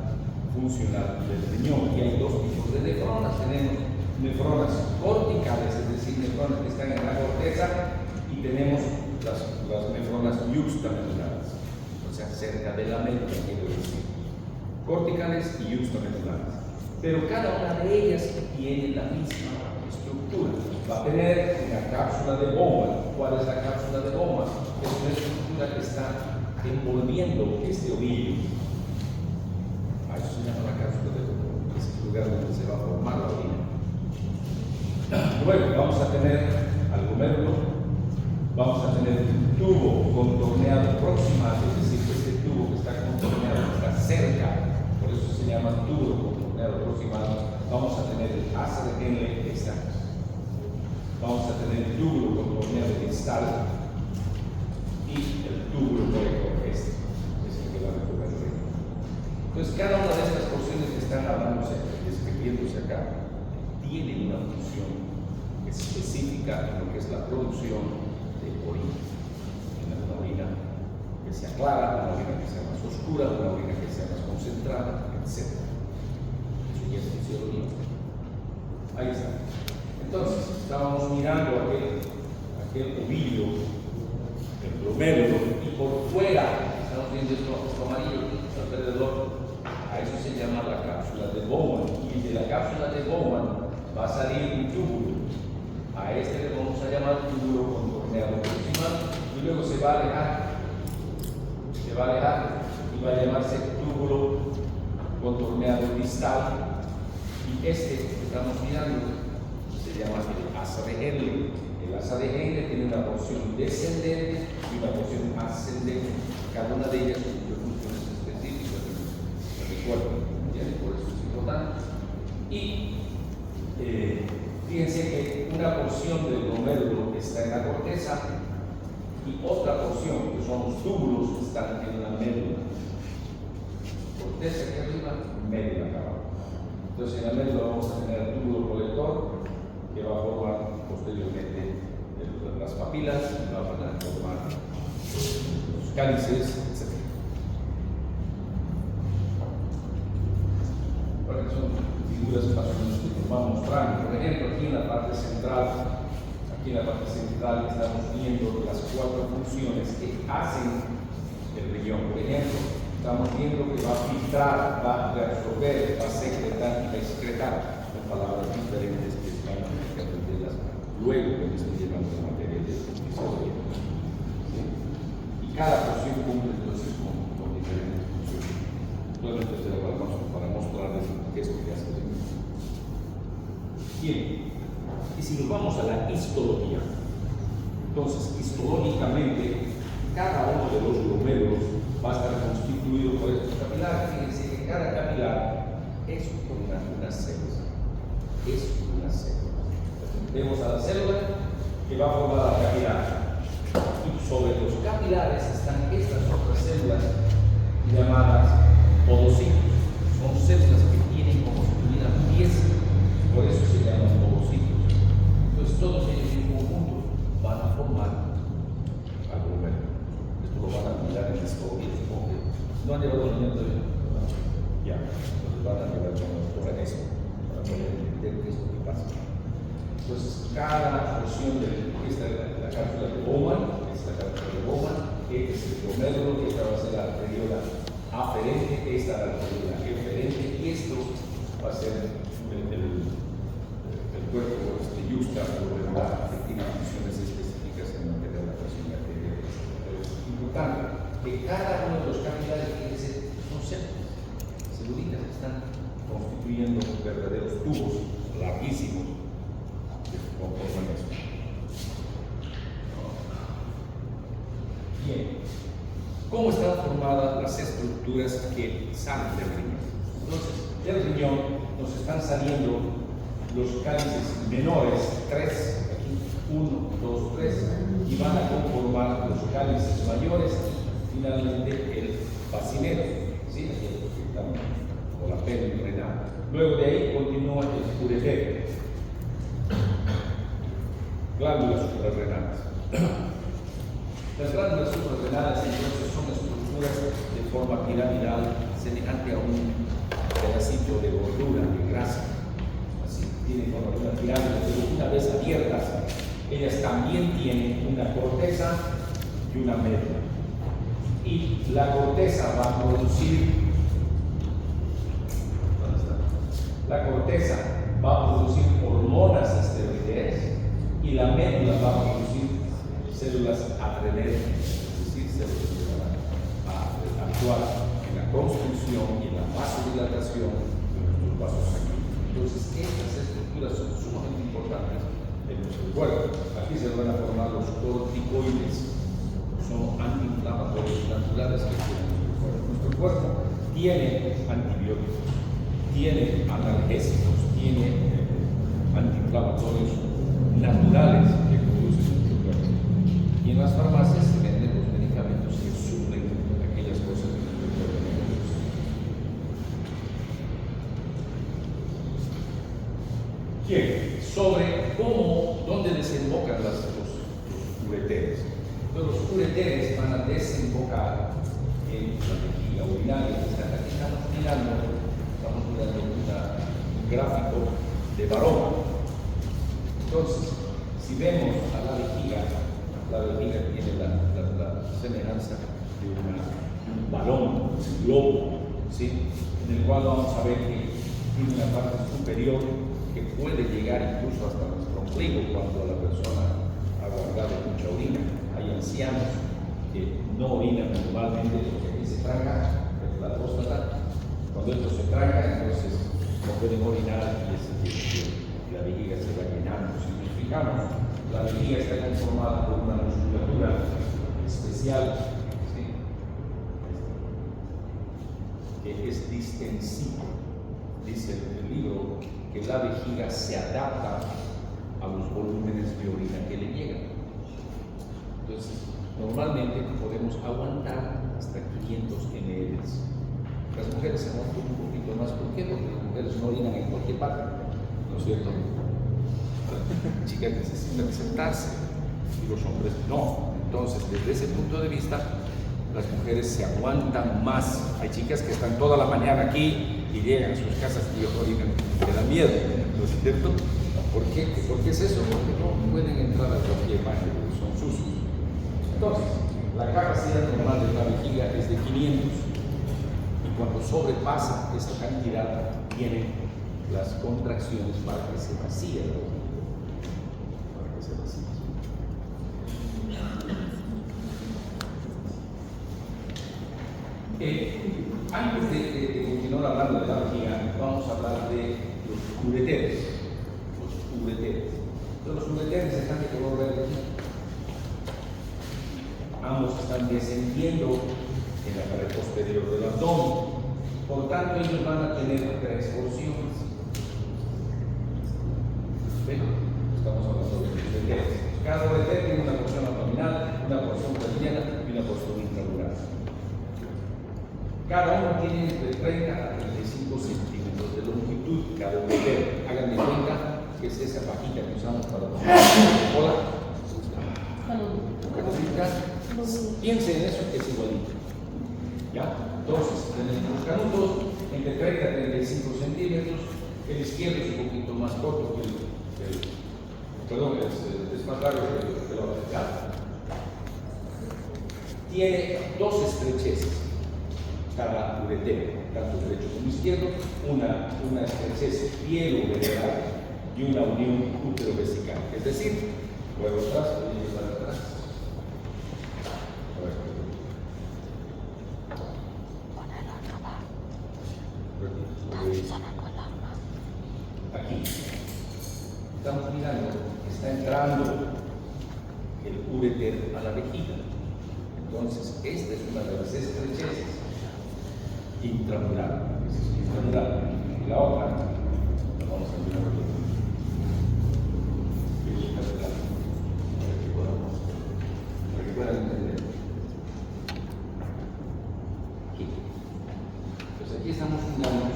funcional del riñón y hay dos tipos de nefronas. Tenemos nefronas corticales, es decir, nefronas que están en la corteza, y tenemos las nefronas yuxtamedulares, o sea, cerca de la médula, quiero decir, corticales y yuxtamedulares. Pero cada una de ellas tiene la misma estructura. Va a tener una cápsula de Bowman. ¿Cuál es la cápsula de Bowman? Es una estructura que está envolviendo este ovillo. A eso se llama la cápsula de Bowman, es el lugar donde se va a formar la orina. Luego vamos a tener al glomérulo, vamos a tener un tubo contorneado proximal, es decir, que este tubo que está contorneado está cerca, por eso se llama tubo contorneado proximal. Vamos a tener el asa de Henle externo, vamos a tener el túbulo contorneado distal y el túbulo colector este, es el que va a recorrer el riñón. Entonces, cada una de estas porciones que están hablándose, describiéndose acá, tiene una función específica en lo que es la producción de orina. Una orina que sea clara, una orina que sea más oscura, una orina que sea más concentrada, etc. Eso ya es fisiología. Ahí está. Entonces, estábamos mirando aquel ovillo, el glomérulo, y por fuera, estamos viendo esto amarillo alrededor. A eso se llama la cápsula de Bowman, y de la cápsula de Bowman va a salir un túbulo. A este le vamos a llamar túbulo contorneado proximal, y luego se va a alejar y va a llamarse túbulo contorneado distal, y este que estamos mirando se llama el asa de Henle. El asa de Henle tiene una porción descendente y una porción ascendente, cada una de ellas con funciones específicas del cuerpo, por eso es importante. Y fíjense que una porción del glomérulo está en la corteza y otra porción, que son los túbulos, están en la médula. Corteza aquí arriba, médula acá abajo. Entonces en la médula vamos a tener el túbulo colector, que va a formar posteriormente las papilas, y va a formar los cálices, etc. Bueno, son figuras más o menos que nos van mostrando. Por ejemplo, aquí en la parte central estamos viendo las 4 funciones que hacen el riñón. Por ejemplo, estamos viendo que va a filtrar, va a reabsorber, va a secretar y va a excretar. Son palabras diferentes que van a tener que aprenderlas luego que me estén llevando la materia de fisiología. cada porción cumple entonces con diferentes funciones. Solamente se lo para mostrarles qué es lo que hace el riñón. Bien, y si nos vamos a la histología, entonces histológicamente cada uno de los glomérulos va a estar constituido por estos capilares. Fíjense que cada capilar es una célula. Es una célula. Vemos a la célula que va a formar la capilar. Y sobre los capilares están estas otras células llamadas podocitos. Son células que tienen como si tuvieran pies, por eso se llaman podocitos. Entonces todos ellos en conjunto van a formar al glomérulo. Esto lo van a mirar en la histología, supongo que no han llevado el niño todavía. Ya, entonces van a llevar con la doctora eso, para poder entender qué es lo que pasa. Entonces, cada porción de esta la cápsula de Bowman, es la cápsula de Bowman, que es el glomérulo, que esta va a ser la arteriola aferente, esta la arteriola eferente, y esto va a ser el cuerpo yusta glomerular, que tiene funciones específicas en materia de la presión arterial. Es importante que cada uno de los capilares son celulitas que están constituyendo verdaderos tubos larguísimos que conforman esto. Bien, ¿cómo están formadas las estructuras que salen del riñón? Entonces, del riñón nos están saliendo los cálices menores, 3, aquí 1, 2, 3, y van a conformar los cálices mayores y finalmente el bacinero, ¿sí? O la pena renal. Luego de ahí continúa el ureter, glándulas suprarrenales. Las glándulas suprarrenales entonces son estructuras de forma piramidal semejante a un pedacito de gordura, de grasa. Así, tienen forma de una pirámide, pero una vez abiertas, ellas también tienen una corteza y una médula. Y la corteza va a producir, la corteza va a producir hormonas esteroideas y la médula va a producir células adrenérgicas, es decir, células que van a actuar en la construcción y en la vasodilatación de nuestros vasos sanguíneos. Entonces, estas estructuras son sumamente importantes en nuestro cuerpo. Aquí se van a formar los corticoides, son antiinflamatorios naturales que tiene nuestro cuerpo. Nuestro cuerpo tiene antibióticos, tiene analgésicos, tiene antiinflamatorios naturales que producen nuestro cuerpo. Y en las farmacias se venden los medicamentos que suplen aquellas cosas que nuestro cuerpo no produce. Bien, sobre dónde desembocan los ureteres. Entonces, los ureteres van a desembocar en la vejiga urinaria. Aquí estamos mirando un gráfico de Baroma. Entonces, si vemos a la vejiga tiene la semejanza de un balón, un globo, ¿sí? En el cual vamos a ver que tiene una parte superior que puede llegar incluso hasta nuestro ombligo cuando la persona ha guardado mucha orina. Hay ancianos que no orinan normalmente porque aquí se tranca, es la próstata. Cuando esto se tranca, entonces no pueden orinar y la vejiga se va llenando. Si nos fijamos, la vejiga está conformada por una musculatura especial, ¿sí? Que es distensiva. Dice el libro que la vejiga se adapta a los volúmenes de orina que le llegan. Entonces, normalmente podemos aguantar hasta 500 ml. Las mujeres se aguantan un poquito más. ¿Por qué? Porque las mujeres no orinan en cualquier parte, ¿no es cierto? Las chicas necesitan sentarse y los hombres no. Entonces, desde ese punto de vista, las mujeres se aguantan más. Hay chicas que están toda la mañana aquí y llegan a sus casas y orinan, le da miedo, ¿no es cierto? ¿Por qué? ¿Por qué es eso? Porque no pueden entrar a cualquier baño, porque son sucios. Entonces, la capacidad normal de la vejiga es de 500. Y cuando sobrepasa esta cantidad, vienen las contracciones para que se vacíe la vejiga. Para que se vacíe. Antes de continuar hablando de la vejiga, vamos a hablar de los ureteres. Los ureteres están de color verde. Ambos están descendiendo en la pared posterior del abdomen. Por tanto, ellos van a tener 3 porciones. ¿Ven? Estamos hablando de los ureteres. Cada ureter tiene una porción abdominal, una porción pelviana y una porción intramural. Cada uno tiene entre 30 a 35 centímetros de longitud, cada ureter. Hagan de cuenta que es esa pajita que usamos para tomar la cola. Piensen en eso, que es igualito. ¿Ya? Entonces, tenemos los canutos entre 30 a 35 centímetros. El izquierdo es un poquito más corto que perdón, es más largo que el otro. ¿Ya? Tiene 2 estrecheces cada uretero, tanto derecho como izquierdo, una estrechez pielo-ureteral y una unión útero-vesical. Es decir, luego atrás, y para atrás. Aquí estamos mirando, está entrando el ureter a la vejiga. Entonces, esta es una de las estrecheces intramural. Y la otra, la vamos a mirar para que puedan entender. Aquí. Pues aquí estamos mirando al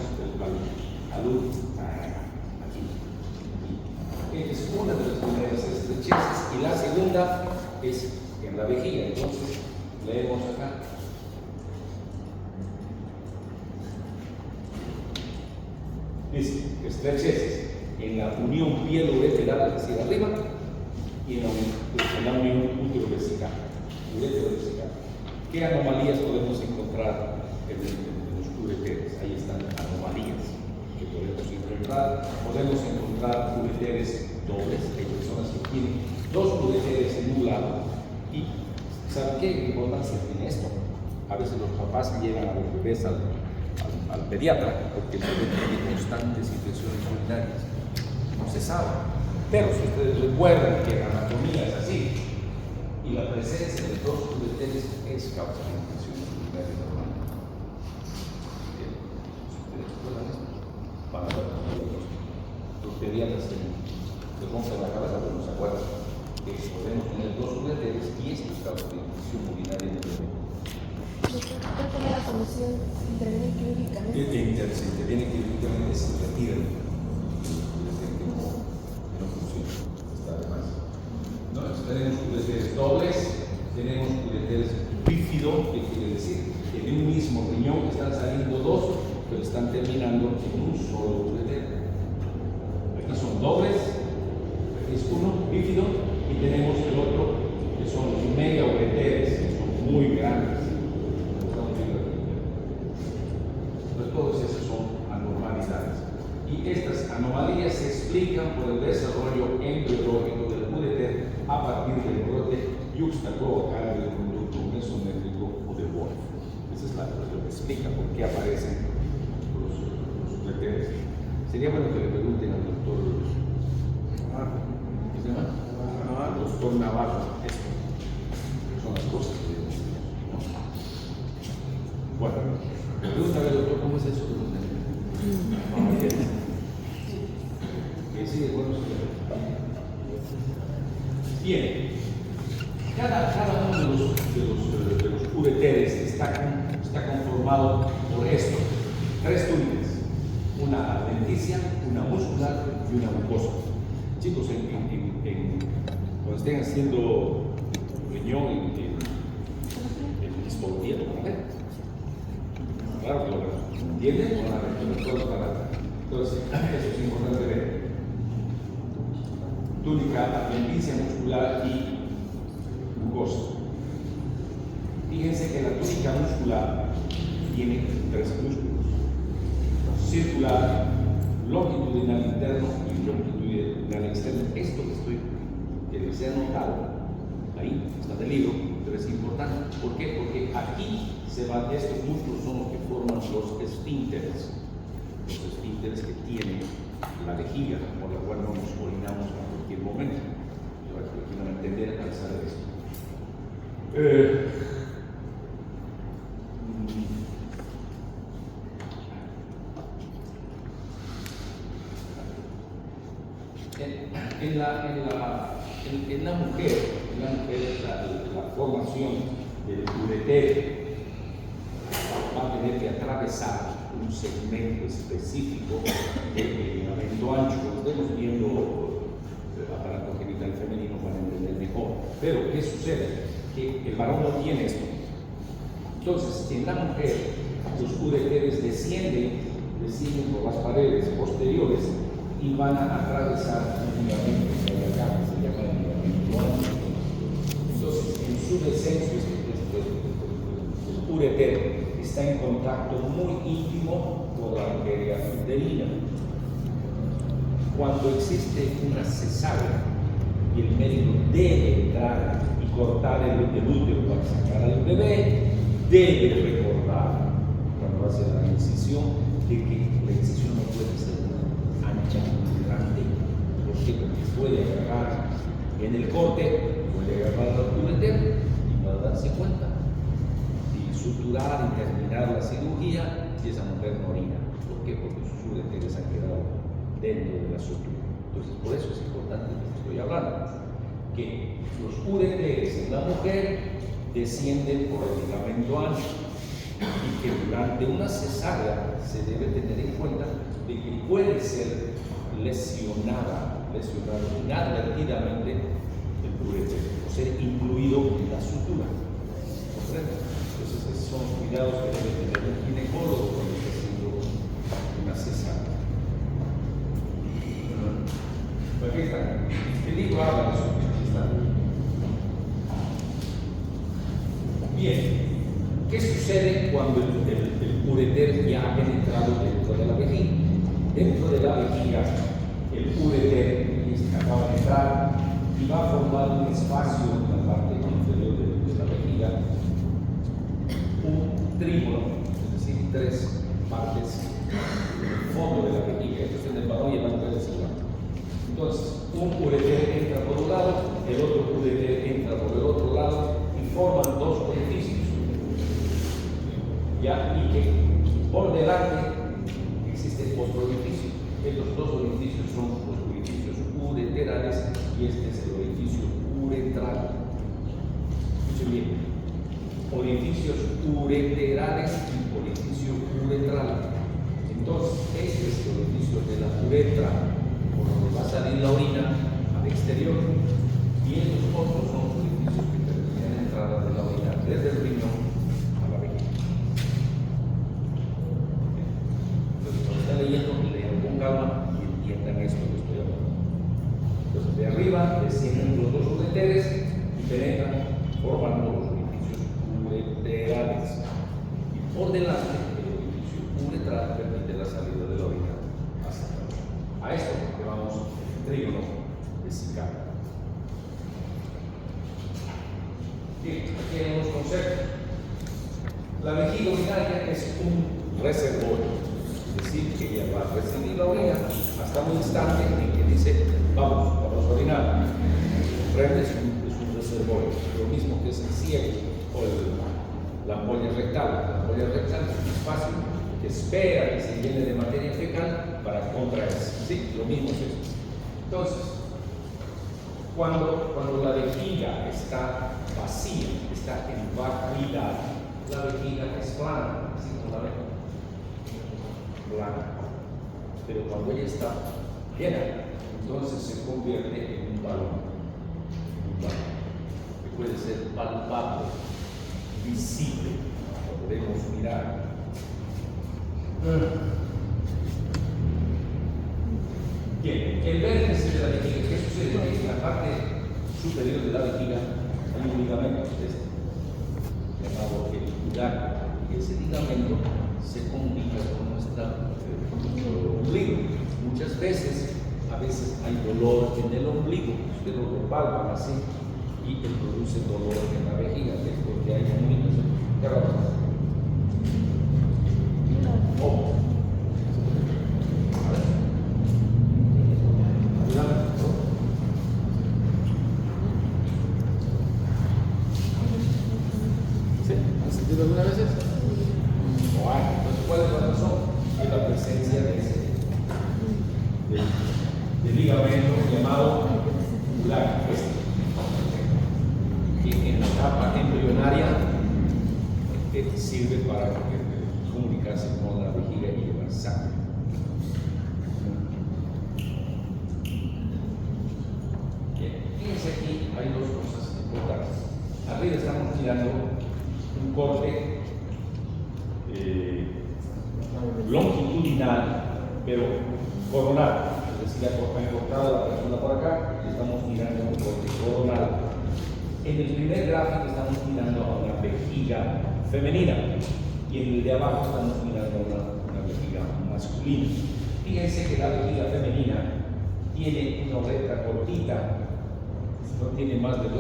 aquí. Es una de las primeras estrecheces y la segunda es en la vejiga. Entonces, leemos acá. Dice, estrecheces en la unión pielo-ureteral hacia arriba y en la unión útero-vesical. ¿Qué anomalías podemos encontrar en los ureteres? Ahí están anomalías que podemos encontrar. Podemos encontrar ureteres dobles, hay personas que tienen 2 ureteres en un lado. Y ¿saben qué importancia tiene esto? A veces los papás llevan a los bebés al pediatra porque el bebé tiene constantes infecciones urinarias. No se sabe. Pero si ustedes recuerdan que la anatomía es así y la presencia de 2 ureteres es causa de infecciones urinarias normales. Si ustedes recuerdan esto, van a ver los pediatras les rompen la cabeza porque no se acuerdan que podemos tener 2 ureteres y esto es causa de infección urinaria en el bebé. ¿Cuál fue la solución? ¿Interviene quirúrgicamente? Se interviene quirúrgicamente, se retira el que no funciona, está de más. ¿No? Tenemos ureteres dobles, tenemos ureteres bífido, que quiere decir que en un mismo riñón están saliendo 2, pero están terminando en un solo uretero. Aquí son dobles, aquí es uno, bífido, y tenemos el otro, que son los mega ureteres, que son muy grandes. Todas esas son anormalidades. Y estas anomalías se explican por el desarrollo embriológico del ureter a partir del brote yuxtacloacal del conducto mesométrico o de Wolff. Esa es lo que explica por qué aparecen los ureteres. Sería bueno que le pregunten al doctor ¿qué se llama? Al doctor Navarro esto. Son las cosas que ¿no? Bueno. Pregúntale, doctor, ¿cómo es eso? Sí, de buenos Bien, cada uno de los ureteres está conformado por esto: 3 túnicas, una adventicia, una muscular y una mucosa. Chicos, cuando estén haciendo riñón en histología, ¿no? Claro que lo entienden con la recta. Entonces, eso es importante ver. Túnica, adventicia muscular y mucosa. Fíjense que la túnica muscular tiene 3 músculos: circular, longitudinal interno y longitudinal externo. Esto que les he anotado, ahí está en el libro, pero es importante. ¿Por qué? Porque aquí estos músculos son los que forman los esfínteres que tiene la vejiga, por la cual no nos orinamos en cualquier momento. Para que lo quieran entender al saber esto. En la mujer, la formación del ureter va a tener que atravesar un segmento específico del ligamento ancho. Cuando estemos viendo el aparato genital femenino van a entender mejor. Pero, ¿qué sucede? Que el varón no tiene esto. Entonces, en la mujer, los ureteres descienden por las paredes posteriores y van a atravesar un ligamento que hay acá, que se llama el ligamento ancho. Entonces, en su descenso, el ureter está en contacto muy íntimo con la arteria uterina. Cuando existe una cesárea y el médico debe entrar y cortar el útero para sacar al bebé, debe recordar cuando hace la incisión de que la incisión no puede ser ancha y grande. ¿Por qué? Porque puede agarrar en el corte, puede agarrar al ureter y no darse cuenta. Suturar y terminar la cirugía si esa mujer no orina. ¿Por qué? Porque sus ureteres han quedado dentro de la sutura. Entonces, por eso es importante lo que estoy hablando, que los ureteres en la mujer descienden por el ligamento ancho y que durante una cesárea se debe tener en cuenta de que puede ser lesionado inadvertidamente el ureter o ser incluido en la sutura. ¿Comprende? Entonces, esos son los cuidados que debe tener un ginecólogo cuando está haciendo una cesárea. Aquí está. El libro habla de eso. Aquí está. Bien. ¿Qué sucede cuando el ureter ya ha penetrado dentro de la vejiga? Dentro de la vejiga, el ureter acaba de entrar y va a formar un espacio en la parte inferior de la vejiga, un trígono, es decir, tres partes en el fondo de la vejiga. Esto es en el varón y en la mujer es igual. Entonces, un ureter entra por un lado, el otro ureter entra por el otro lado y forman dos orificios. ¿Ya? Y que por delante existe otro orificio. Estos dos orificios son los orificios ureterales y este es el orificio uretral. Escuchen bien. Orificios ureterales y orificio uretral. Entonces, este es el orificio de la uretra, por donde va a salir la orina al exterior, y estos otros son los orificios que permiten la entrada de la orina desde el riñón a la vejiga. Entonces, cuando están leyendo, lean con calma y entiendan esto que estoy hablando. Entonces, de arriba descienden los dos ureteres y penetran formando los orificios ureterales. Y por delante, el orificio uretral permite la salida de la orina hacia acá. A esto llamamos trígono vesical. Bien, aquí hay unos conceptos. La vejiga urinaria es un reservorio, es decir, que ella va a recibir la orina hasta un instante en que dice, vamos a orinar. Comprende, es un reservorio, lo mismo que es el ciego o la ampolla rectal. La ampolla rectal es un espacio que espera que se llene de materia fecal para contraerse. ¿Sí? Lo mismo es eso. Entonces, cuando la vejiga está vacía, está en vacuidad, la vejiga es plana, así como la ven, plana. Pero cuando ella está llena, entonces se convierte en un balón. Que puede ser palpable, visible, lo podemos mirar. Bien, el vértice de la vejiga, ¿qué sucede? En la parte superior de la vejiga hay un ligamento llamado auricular, y ese ligamento se comunica con nuestro ombligo. Muchas veces, a veces hay dolor en el ombligo, usted lo palpa así y produce dolor en la vejiga, que es porque hay un niño. ¿Qué va a pasar? ligamento llamado uvulario, que en la etapa embrionaria sirve para comunicarse con la vejiga y llevar sangre. Bien, fíjense aquí, hay dos cosas importantes. Arriba estamos tirando un corte longitudinal, pero coronal, es decir, cortada la persona por acá y estamos tirando un corte coronal. En el primer gráfico estamos mirando a una vejiga femenina y en el de abajo estamos mirando a una vejiga masculina. Fíjense que la vejiga femenina tiene una uretra cortita, no tiene más de 2.5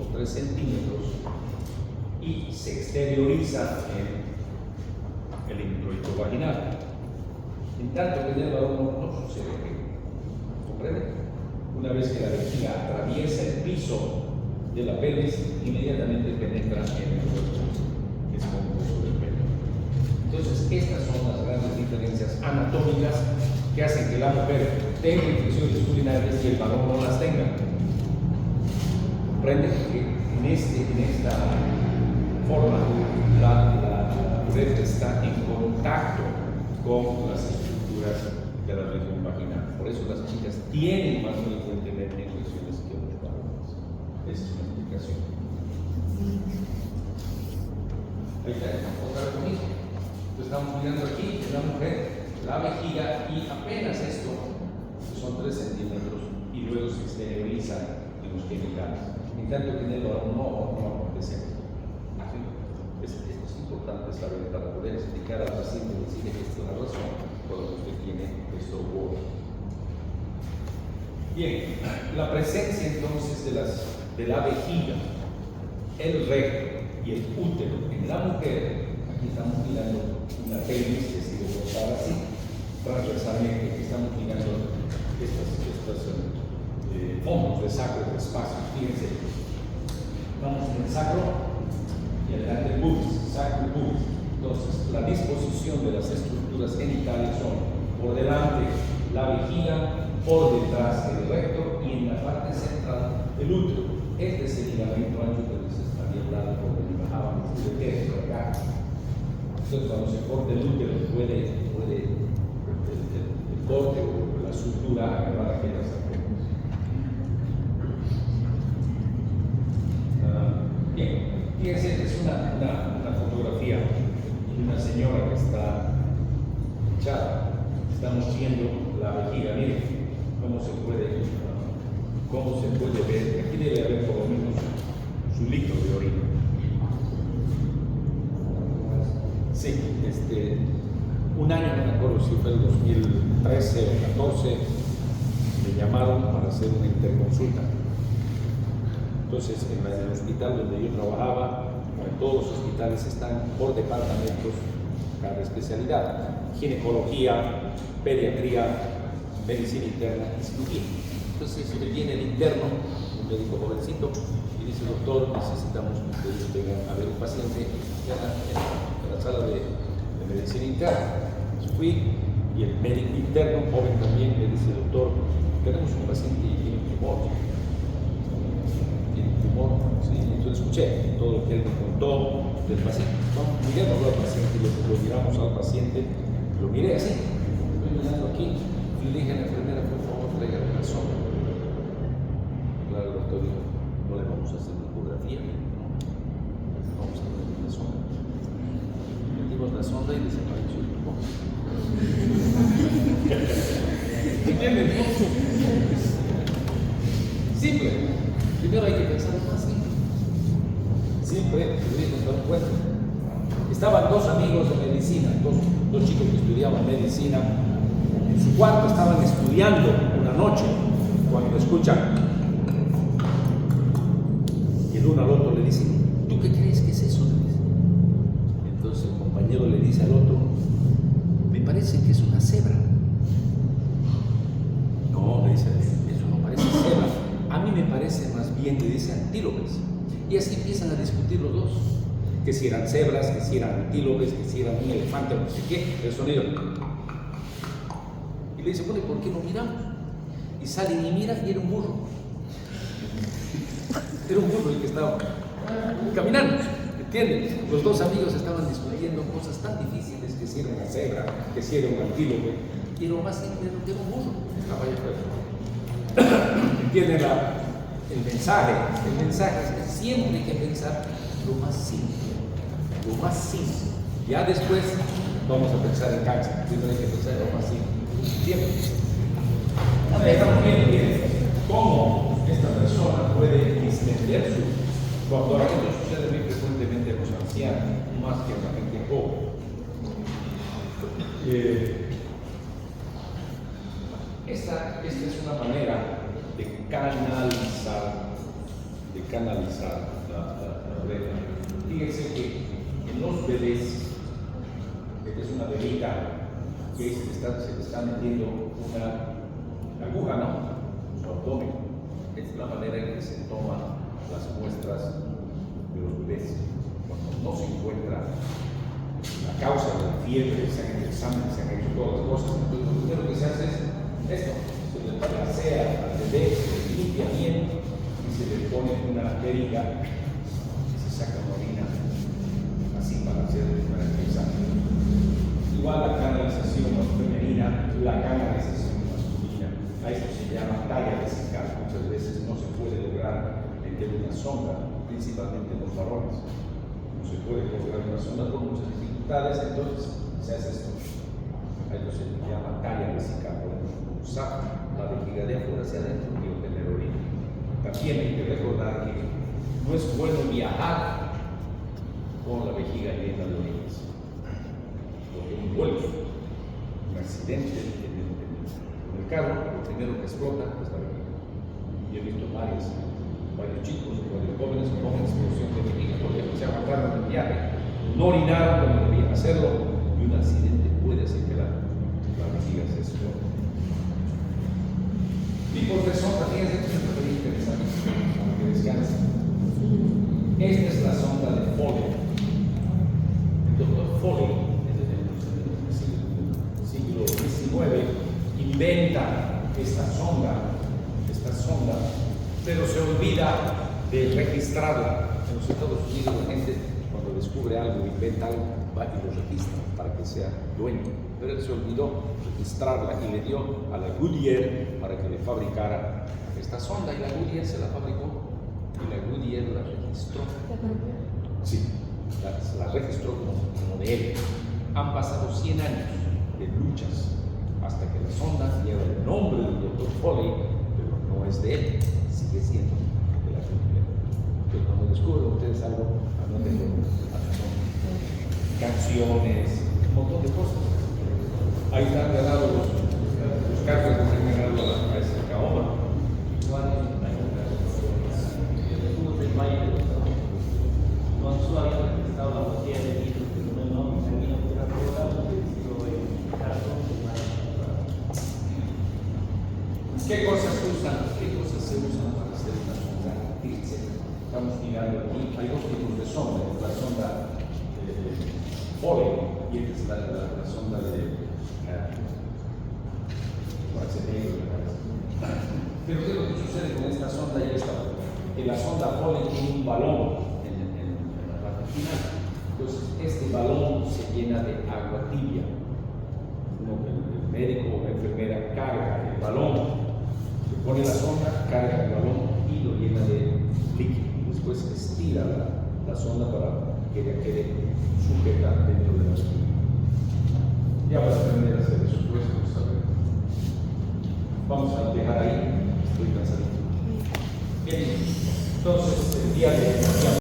o 3 centímetros y se exterioriza en el introito vaginal. En tanto que en el varón no sucede, ¿comprende? Una vez que la vejiga atraviesa el piso de la pelvis, inmediatamente penetra en el cuerpo esponjoso del pene. Entonces, estas son las grandes diferencias anatómicas que hacen que la mujer tenga infecciones urinarias y el varón no las tenga. Comprende que en esta forma la uretra está en contacto con las estructuras de la región vaginal. Por eso las chicas tienen más frecuentemente infecciones que los varones. Esa es una explicación. Ahí está, otra vez lo mismo. Entonces estamos mirando aquí en la mujer la vejiga y apenas esto, que son 3 centímetros, y luego se exterioriza en los genitales. En tanto que en el varón no acontece. Esto es importante saber para poder explicar al paciente y decirle que esta es la razón por la que usted tiene esto u otro. Bien, la presencia entonces de la vejiga, el recto y el útero en la mujer, aquí estamos mirando una pelvis que sigue cortada así, transversalmente, aquí estamos mirando estos fondos de sacro de espacio. Fíjense, vamos en el sacro y adelante el pubis, sacro y pubis. Entonces, la disposición de las estructuras genitales son por delante la vejiga, por detrás el recto y en la parte central el útero. Este es el ligamento ancho que les había hablado por donde bajábamos de texto acá. Entonces, cuando se corta el útero, puede el corte o la sutura agarrar aquellas arterias. Bien, fíjense, es una fotografía de una señora que está echada. Estamos viendo la vejiga, miren cómo se puede ver. Aquí debe haber por lo menos su líquido de orina. Sí, un año, no me acuerdo si fue el 2013 o 2014, me llamaron para hacer una interconsulta. Entonces, en el hospital donde yo trabajaba, como en todos los hospitales, están por departamentos cada especialidad: ginecología, pediatría, medicina interna y cirugía. Entonces viene el interno, un médico jovencito, y dice: doctor, necesitamos que ustedes vengan a ver un paciente en la sala de medicina interna. Fui y el médico interno, joven también, me dice: doctor, tenemos un paciente y tiene un tumor. Sí, entonces escuché todo lo que él me contó del paciente. Vamos, miremos al paciente, lo miramos al paciente, lo miré así, estoy mirando aquí, y le dije a la enfermera: por favor, traiga una sonda. Claro, el doctor dijo: no le vamos a hacer una ecografía, no, vamos a hacer una sonda. Metimos la sonda y desapareció el tumor. ¿Entienden? Simple. Primero hay que pensar más simple. Siempre tuvimos que dar cuenta. Estaban dos amigos de medicina, dos chicos que estudiaban medicina. En su cuarto estaban estudiando una noche cuando escuchan. Y el uno al otro le dice: ¿tú qué crees que es eso? Entonces el compañero le dice al otro: me parece que es una cebra. No, le dice: eso no parece cebra. A mí me parece más bien, le dice, antílopes. Y así empiezan a discutir los dos. Que si eran cebras, que si eran antílopes, que si eran un elefante, no sé qué, el sonido. Y le dice: bueno, ¿y por qué no miramos? Y salen y miran y era un burro. Era un burro el que estaba caminando, ¿entienden? Los dos amigos estaban discutiendo cosas tan difíciles, que si era una cebra, que si era un antílope, y lo más simple era que era un burro. Estaba ahí afuera. ¿Entienden el mensaje? El mensaje es que siempre hay que pensar lo más simple, lo más simple. Ya después vamos a pensar en cáncer, primero hay que pensar en lo más simple. Siempre. Estamos viendo cómo esta persona puede extender su. Cuando esto sucede muy frecuentemente a los ancianos, más que a la gente joven. Esta es una manera de canalizar la oreja. Fíjense que en los bebés, esta es una bebita que se le está metiendo una aguja, ¿no? Su abdomen. Esta es la manera en que se toman las muestras de los bebés. Cuando no se encuentra la causa de la fiebre, se han hecho exámenes, se han hecho todas las cosas, entonces lo primero que se hace es esto: se le balancea al bebé, se le limpia bien y se le pone una jeringa y se saca una orina así para hacer el examen. Igual la canalización femenina, la canalización masculina. A esto se llama talla vesical. Muchas veces no se puede lograr meter una sonda, principalmente en los varones. No se puede lograr una sonda con muchas dificultades, entonces se hace esto. A esto se llama talla vesical. Podemos usar la vejiga de afuera hacia adentro y obtener orina. También hay que recordar que no es bueno viajar con la vejiga llena de orinas. Porque un vuelo, un accidente en el carro, lo primero que explota es la vejiga. Yo he visto varios chicos, varios jóvenes con explosión de vejiga porque se aguantaron en el viaje, no orinaron como debían hacerlo y un accidente puede hacer que la vejiga se explote. Tipos de sonda, fíjense que es muy interesante para que descansen. Esta es la sonda de Foley. El doctor Foley, en el siglo XIX, inventa esta sonda, pero se olvida de registrarla. En los Estados Unidos la gente cuando descubre algo, inventa algo, va y lo registra para que sea dueño. Pero él se olvidó registrarla y le dio a la Goodyear para que le fabricara esta sonda, y la Goodyear se la fabricó y la Goodyear la registró. Sí, la registró como de él. Han pasado 100 años de luchas hasta que la sonda lleva el nombre del doctor Foley, pero no es de él, sigue siendo de la Goodyear. Entonces cuando descubren ustedes algo, anoten a su nombre. Canciones, un montón de cosas. Ahí están ganados los carros que se han ganado a esa caoma. Igual el jugo del Valle no había registrado la botella de vino, pero no se vino por la prueba, sino el cartón de Valle. ¿Qué cosas se usan para hacer una sonda? Estamos mirando aquí, hay dos tipos de sonda: la sonda Foley y esta es la sonda de pero ¿qué es lo que sucede con esta sonda y esta? Que la sonda Foley tiene un balón en la parte final. Entonces este balón se llena de agua tibia. El médico o la enfermera carga el balón, se pone la sonda, carga el balón y lo llena de líquido. Después estira la sonda para que ella quede sujeta dentro de la sonda. Ya vas a aprender a hacer eso, pues, vamos a dejar ahí, estoy cansadito. Bien, entonces el día de